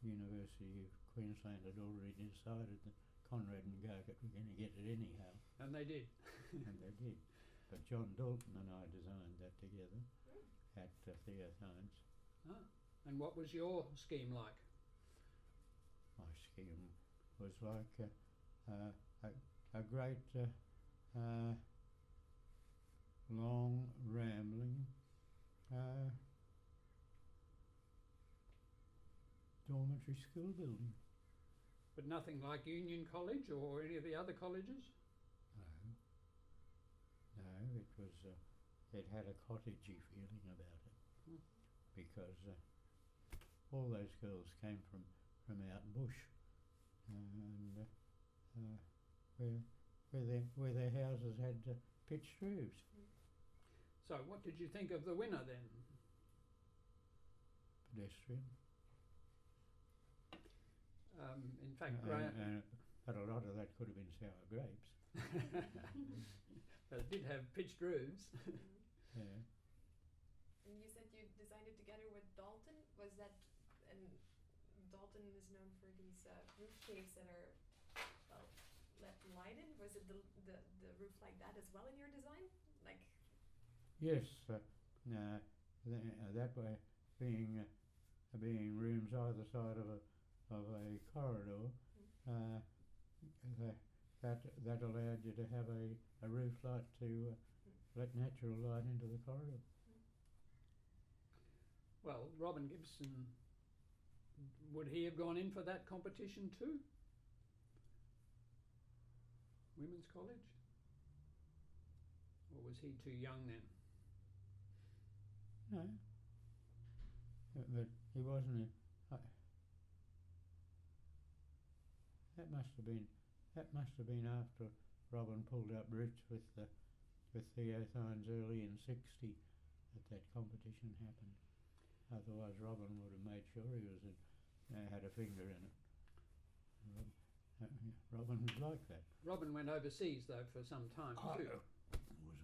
University of Queensland had already decided that Conrad and Gargett were going to get it anyhow, And they did. and they did. But John Dalton and I designed that together at Theothines. Ah. And what was your scheme like? My scheme was like a great long rambling dormitory school building. But nothing like Union College or any of the other colleges? No, it was. It had a cottagey feeling about it because all those girls came from out bush, and where their houses had pitched roofs. So what did you think of the winner then? Pedestrian. In fact, But a lot of that could have been sour grapes. but it did have pitched roofs. Yeah. And you said you designed it together with Dalton. Was that, and Dalton is known for these roof shapes that are, well, let light in. Was it the roof like that as well in your design? Like, Yes, that way being rooms either side of a corridor, that allowed you to have a roof light to let natural light into the corridor. Well, Robin Gibson, would he have gone in for that competition too? Women's College? Or was he too young then? No, but he wasn't. That must have been after Robin pulled up roots with Theothines early in '60 that competition happened. Otherwise, Robin would have made sure he was had a finger in it. Robin was like that. Robin went overseas though for some time too.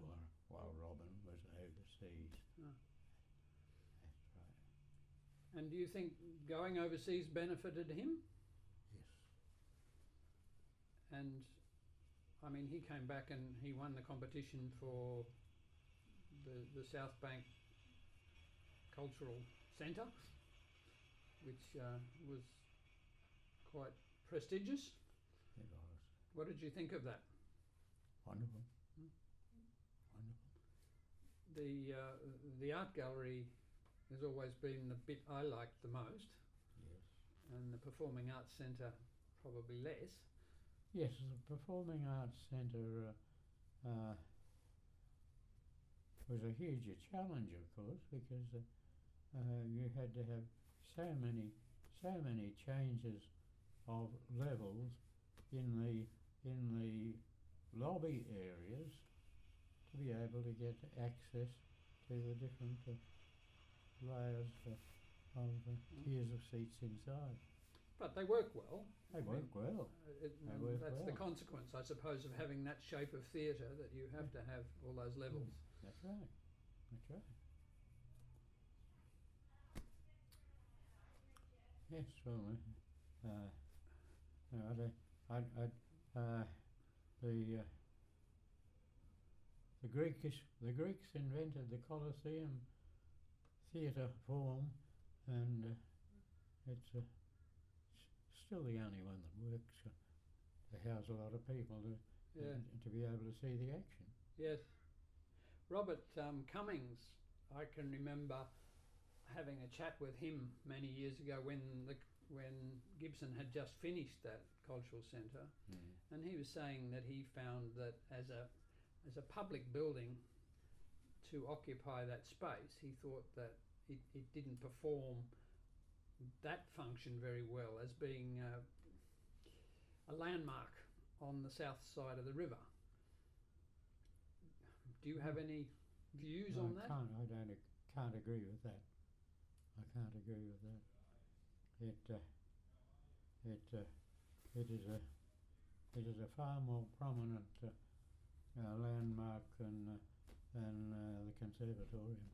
Was while Robin was overseas. Ah. That's right. And do you think going overseas benefited him? Yes. And I mean, he came back and he won the competition for the South Bank Cultural Centre, which was quite prestigious. It was. What did you think of that? Wonderful. Mm. Wonderful. The art gallery has always been the bit I liked the most, Yes. and the Performing Arts Centre probably less. Yes, the Performing Arts Centre was a huge challenge, of course, because you had to have so many changes of levels in the lobby areas to be able to get access to the different layers of tiers of seats inside. But they work well. They work well. That's the consequence, I suppose, of having that shape of theatre, that you have to have all those levels. That's right. That's right. Yes, well, the Greeks invented the Colosseum theatre form, and it's still the only one that works to house a lot of people to be able to see the action. Yes. Robert Cummings, I can remember having a chat with him many years ago when Gibson had just finished that cultural centre, and he was saying that he found that as a public building to occupy that space, he thought that it didn't perform that functioned very well as being a landmark on the south side of the river. Do you have any views on that? Can't agree with that. I can't agree with that. It is a far more prominent landmark than the conservatorium.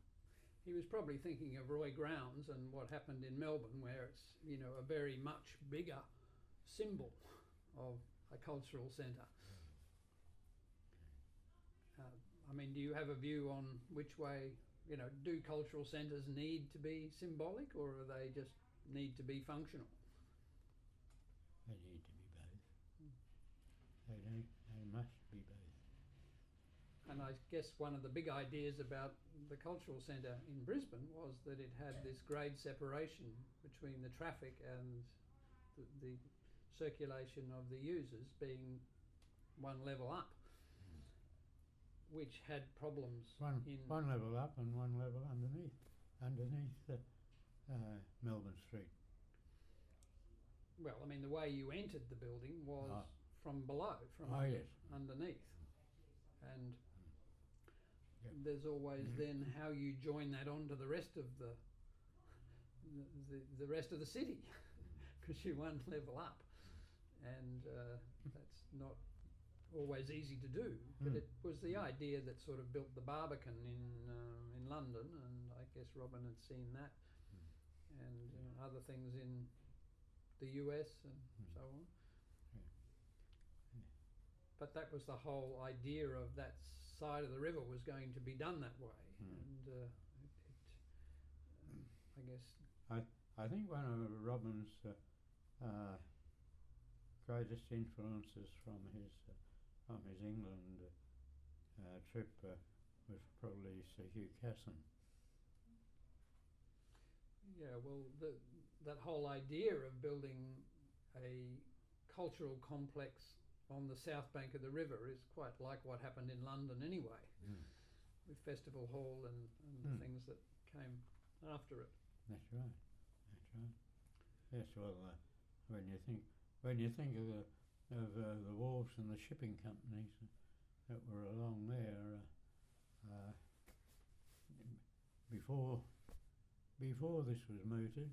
He was probably thinking of Roy Grounds and what happened in Melbourne, where it's, you know, a very much bigger symbol of a cultural centre. I mean, do you have a view on which way, you know, do cultural centres need to be symbolic, or are they just need to be functional? They need to be both. They must be both. And I guess one of the big ideas about the cultural centre in Brisbane was that it had this grade separation between the traffic and the circulation of the users being one level up, which had problems one level up and one level underneath Melbourne Street. Well, I mean, the way you entered the building was from below, from yes. underneath, and Yep. there's always then how you join that onto the rest of the rest of the city, because you're one level up, and that's not always easy to do. But it was the idea that sort of built the Barbican in London, and I guess Robin had seen that, and other things in the US and so on. But that was the whole idea of that side of the river was going to be done that way, and I guess. I think one of Robin's greatest influences from his England trip was probably Sir Hugh Casson. Yeah, well, that whole idea of building a cultural complex on the south bank of the river is quite like what happened in London anyway, with Festival Hall and the things that came after it. That's right. Yes, well, when you think of the wharves and the shipping companies that were along there before this was mooted,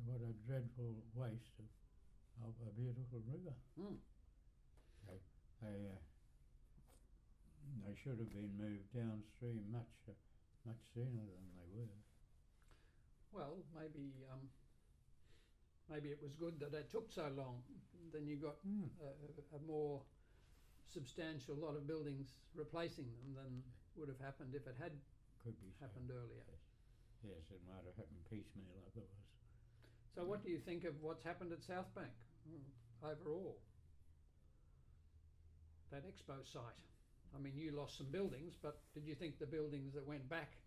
what a dreadful waste of a beautiful river. They should have been moved downstream much sooner than they were. Well, maybe it was good that it took so long. Then you got a more substantial lot of buildings replacing them than would have happened if it had happened earlier. Yes, it might have happened piecemeal otherwise. So what do you think of what's happened at South Bank overall? That expo site. I mean, you lost some buildings, but did you think the buildings that went back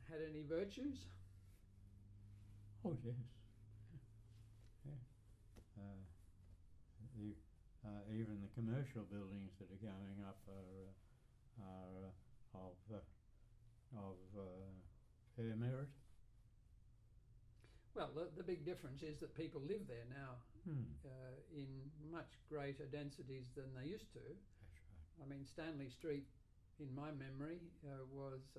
had any virtues? Oh yes. Even the commercial buildings that are going up are of fair merit. Well, the big difference is that people live there now in much greater densities than they used to. That's right. I mean, Stanley Street, in my memory, was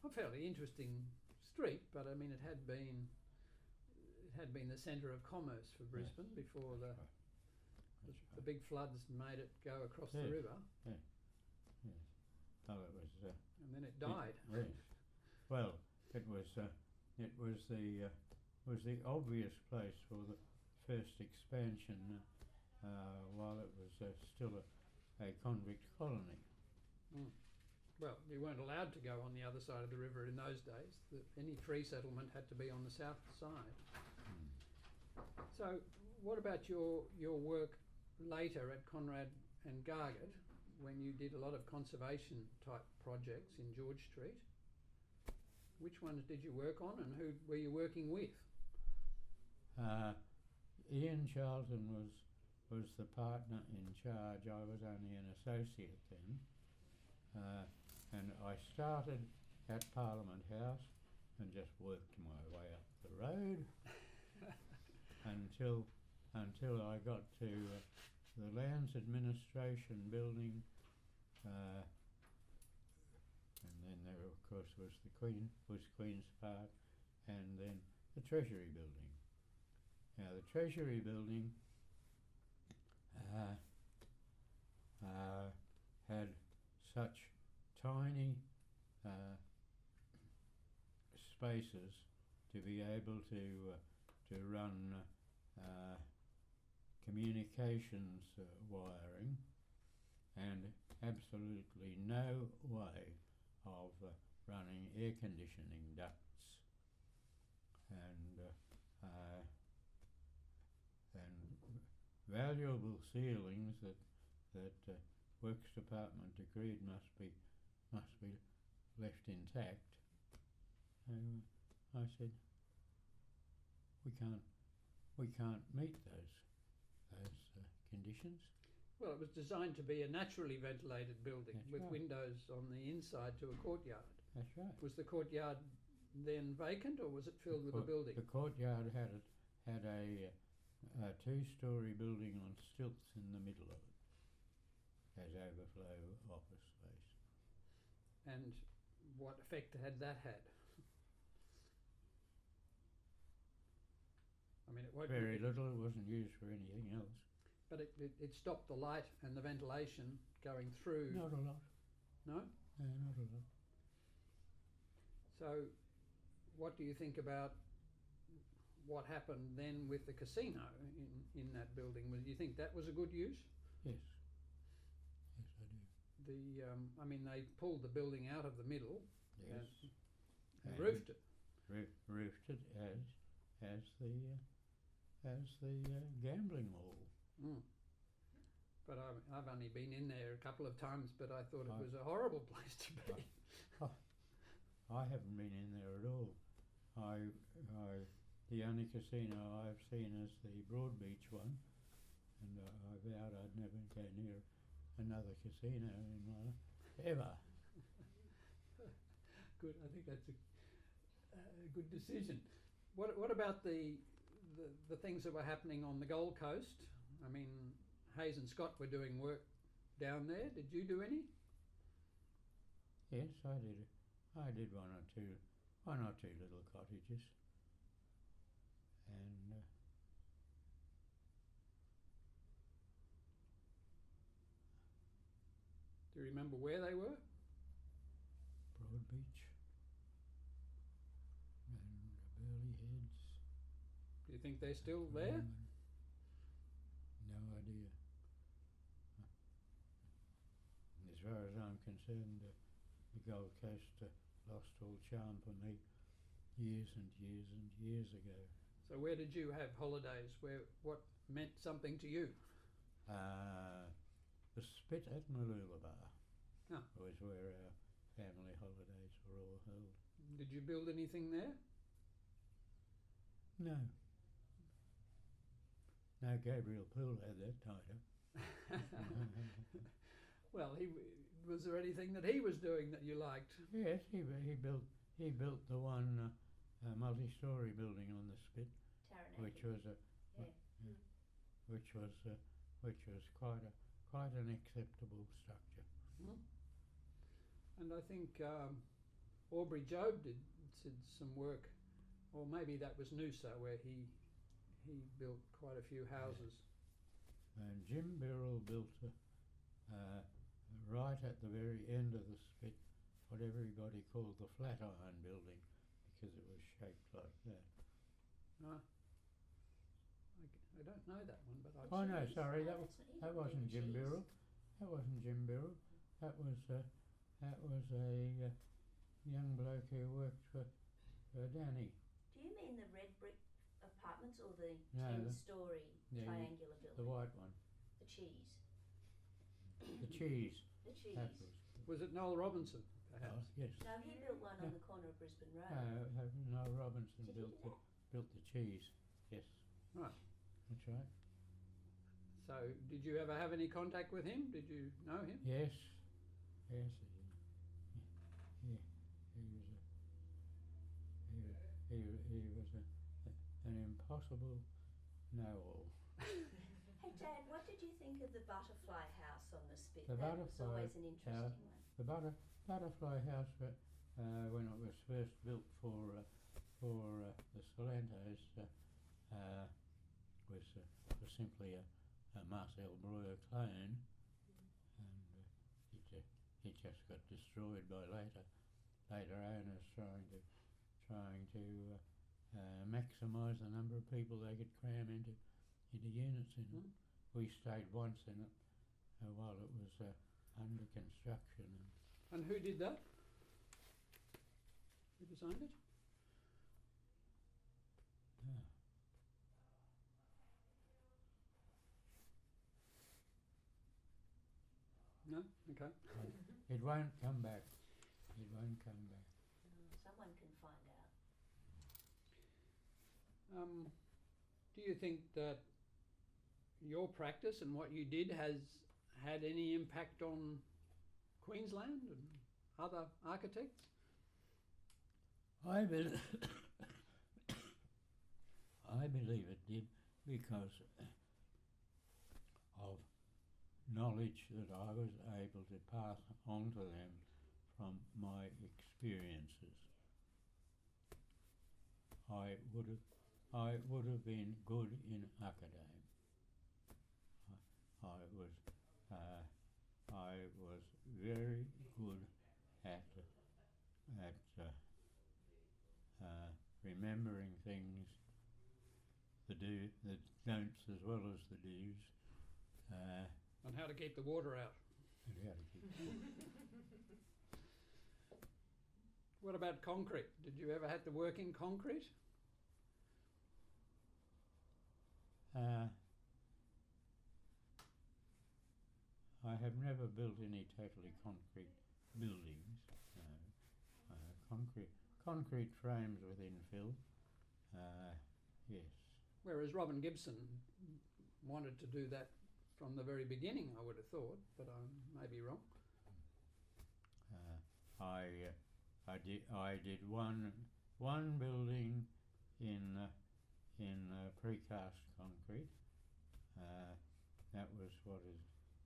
a fairly interesting street, but I mean, it had been the centre of commerce for Brisbane before the big floods made it go across the river. Yeah. Yes. Oh, it was. And then it died. Yes. Well, it was the obvious place for the first expansion while it was still a convict colony. Well, you weren't allowed to go on the other side of the river in those days. Any free settlement had to be on the south side. So what about your work later at Conrad and Gargett, when you did a lot of conservation type projects in George Street? Which ones did you work on, and who were you working with? Ian Charlton was the partner in charge. I was only an associate then. and I started at Parliament House and just worked my way up the road until I got to the Lands Administration building, and then there of course was Queen's Park, and then the Treasury building. Now the Treasury building had such tiny spaces to be able to run communications wiring, and absolutely no way of running air conditioning ducts, and valuable ceilings that Works Department agreed must be left intact. And I said, we can't meet those conditions. Well, it was designed to be a naturally ventilated building. That's with right. windows on the inside to a courtyard. That's right. Was the courtyard then vacant, or was it filled with a building? The courtyard had a two-storey building on stilts in the middle of it as overflow office space. And what effect had that had? I mean, it won't Very little. It wasn't used for anything else. But it stopped the light and the ventilation going through. Not a lot. No? No, not a lot. So, what do you think about what happened then with the casino in that building? Do you think that was a good use? Yes. Yes, I do. I mean, they pulled the building out of the middle. Yes. And roofed it. Roofed it as the gambling hall. Mm. But I've only been in there a couple of times, but I thought it was a horrible place to be. I haven't been in there at all. The only casino I've seen is the Broadbeach one, and I vowed I'd never go near another casino in my life, ever. Good. I think that's a good decision. What about the things that were happening on the Gold Coast? I mean, Hayes and Scott were doing work down there. Did you do any? Yes, I did. I did one or two little cottages, and do you remember where they were? Broadbeach and Burley Heads. Do you think they're still there? No idea. As far as I'm concerned, the Gold Coast lost all charm for me years and years and years ago. So where did you have holidays? What meant something to you? The Spit at Mooloolaba Oh. was where our family holidays were all held. Did you build anything there? No. No, Gabriel Poole had that title. Well, was there anything that he was doing that you liked? Yes, he built the one multi-storey building on the Spit, which was quite an acceptable structure. Mm. And I think Aubrey Job did some work, or maybe that was Noosa, where he built quite a few houses. And Jim Birrell built right at the very end of the Spit what everybody called the Flatiron building, because it was shaped like that. I don't know that one, but I've Oh seen no, it. sorry, that wasn't Jim Birrell. That wasn't Jim Birrell. That was a young bloke who worked for Danny. Do you mean the red brick apartments or the No, 10-storey triangular building? The white one. The cheese. The cheese. The cheese. That Was it Noel Robinson, perhaps? yes. No, he built one on the corner of Brisbane Road. Noel Robinson Did he built do the cheese. Yes. Right. That's right. So, did you ever have any contact with him? Did you know him? Yes. Yes. he was an impossible know-all. Hey Dad, what did you think of the butterfly house on the spit? The That was butterfly always an interesting one. The butterfly house, when it was first built for the Solantos, was simply a Marcel Breuer clone, and it just got destroyed by later owners trying to maximise the number of people they could cram into units in it. We stayed once in it while it was under construction. And who did that? Who designed it? No? Okay. It won't come back. It won't come back. Someone can find out. Do you think that your practice and what you did has had any impact on Queensland and other architects? I believe it did, because of knowledge that I was able to pass on to them from my experiences. I would have been good in academe. I was very good at remembering things, the don'ts as well as the do's. And how to keep the water out? And how to keep What about concrete? Did you ever have to work in concrete? I have never built any totally concrete buildings. Concrete frames with infill. Yes. Whereas Robin Gibson wanted to do that from the very beginning, I would have thought, but I may be wrong. I did one building in precast concrete. That was what is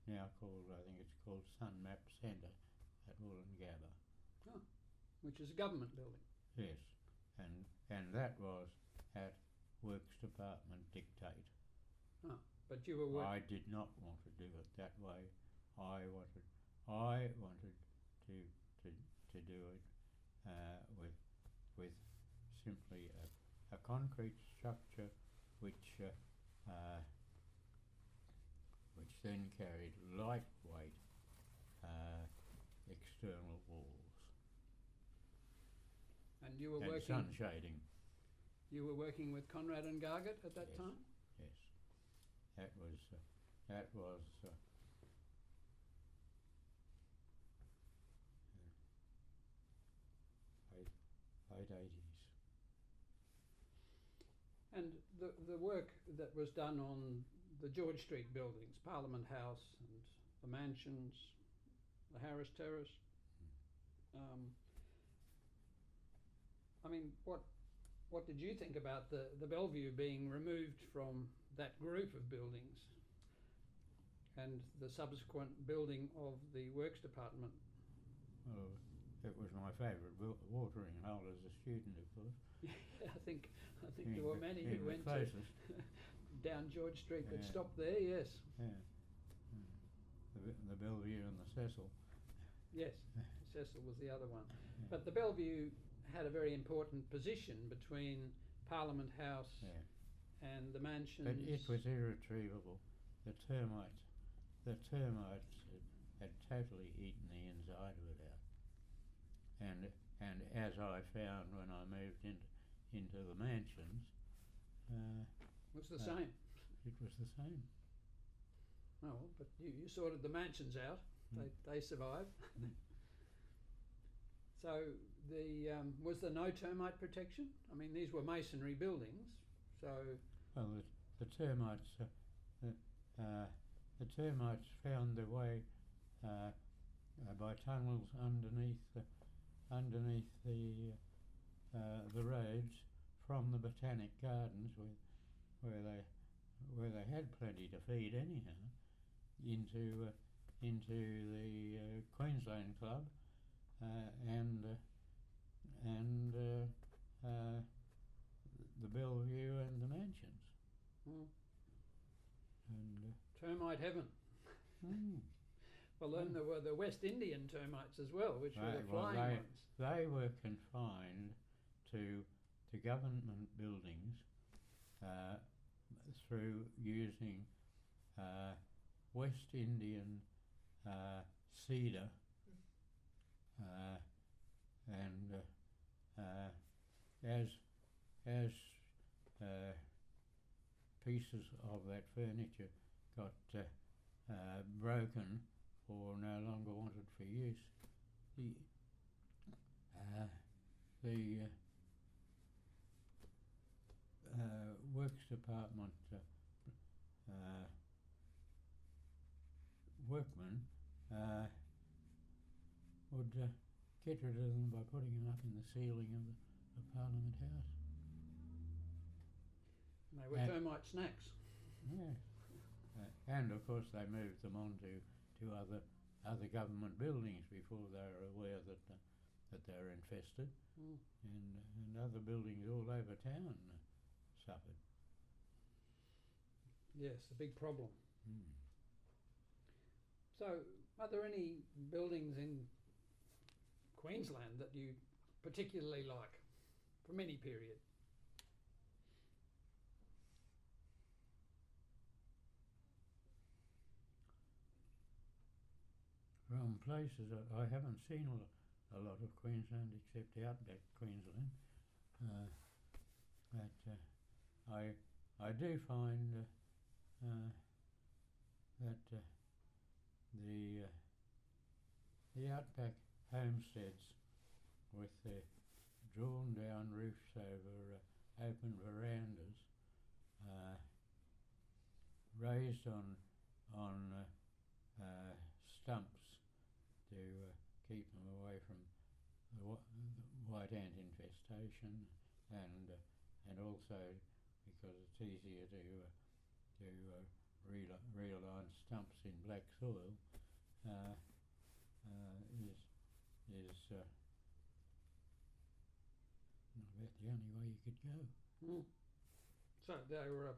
now called, I think it's called Sunmap Centre at Wollongabba. Oh, which is a government building. Yes, and that was at Works Department dictate. Oh, but you were I did not want to do it that way. I wanted to do it with simply a concrete structure which then carried lightweight external walls. And you were and working. sun shading. You were working with Conrad and Gargett at that Yes. time. Yes, that was late 80s. And the work that was done on the George Street buildings, Parliament House and the mansions, the Harris Terrace. I mean, what did you think about the Bellevue being removed from that group of buildings and the subsequent building of the Works Department? Well, it was my favourite watering hole as a student, of course. I think there were many who went down George Street that Yeah. stopped there. Yes. Yeah. The Bellevue and the Cecil. Yes. Cecil was the other one. Yeah. But the Bellevue had a very important position between Parliament House Yeah. and the mansions. But it was irretrievable. The termites had totally eaten the inside of it out. And as I found when I moved into the mansions, It was the same. it was the same. Oh, but you sorted the mansions out. They survived. So was there no termite protection? I mean, these were masonry buildings, so. Well, the termites found their way by tunnels underneath the roads from the Botanic Gardens where they had plenty to feed anyhow, into the Queensland Club and the Bellevue and the mansions. Mm. And Termite heaven. Well, then there were the West Indian termites as well, which were the flying ones. they were confined to government buildings through using West Indian cedar and as pieces of that furniture got broken or no longer wanted for use, the works department workmen would get rid of them by putting them up in the ceiling of Parliament House. And they were termite snacks. Yeah. And of course they moved them on to other government buildings before they were aware that they were infested, and other buildings all over town suffered. Yes, a big problem. So, are there any buildings in Queensland that you particularly like from any period? From places I haven't seen a lot of Queensland except outback Queensland, but I do find that the outback homesteads with their drawn down roofs over open verandas, raised on stumps to keep them away from the white ant infestation, and also because it's easier to realign stumps in black soil, is about the only way you could go. So they were a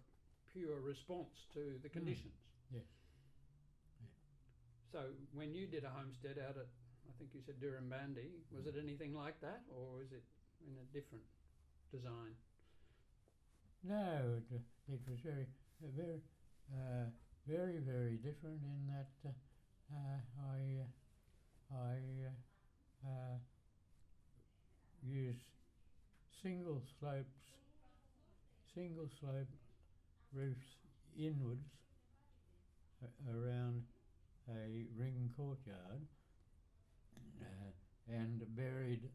pure response to the conditions. Yes. So when you did a homestead out at, I think you said Durrumbandi, was it anything like that, or is it in a different design? No, it was very different in that I used single slope roofs inwards around a ring courtyard, and buried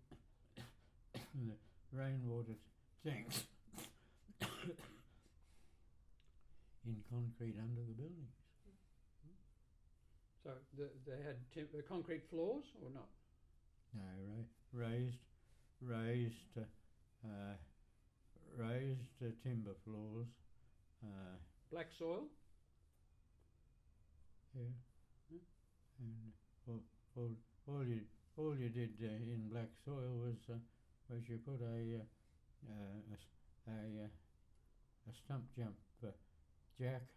the rainwater tanks in concrete under the buildings. So they had concrete floors or not? No, raised timber floors. Black soil? Yeah. And all you did in black soil was you put a stump jump jack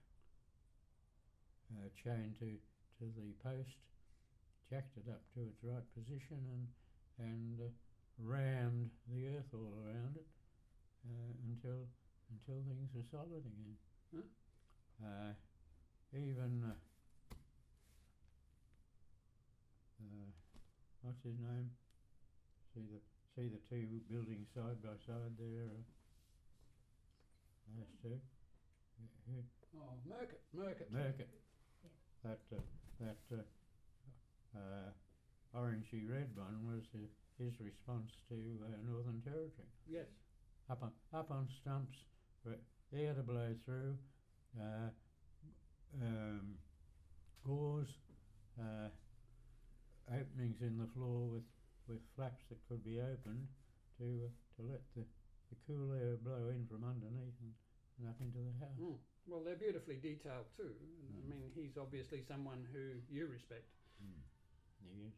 chain to the post, jacked it up to its right position, and rammed the earth all around it until things were solid again. Even what's his name? See the two buildings side by side there. Those two. Merkett. Yeah. That orangey red one was his response to Northern Territory. Yes. Up on stumps, air to blow through, gauze, openings in the floor with flaps that could be opened to let the the cool air blow in from underneath and up into the house. Mm. Well, they're beautifully detailed too. And I Mm. mean, he's obviously someone who you respect. Mm. He is.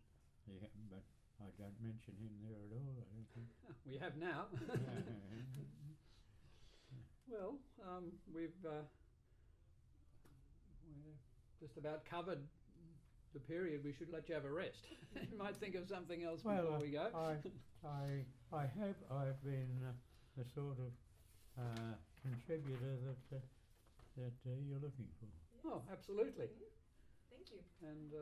Yeah, but I don't mention him there at all, I don't think. We have now. Well, we're just about covered the period. We should let you have a rest. You might think of something else before we go. I hope I've been the sort of contributor that you're looking for. Yes. Oh, absolutely. Mhm. Thank you. And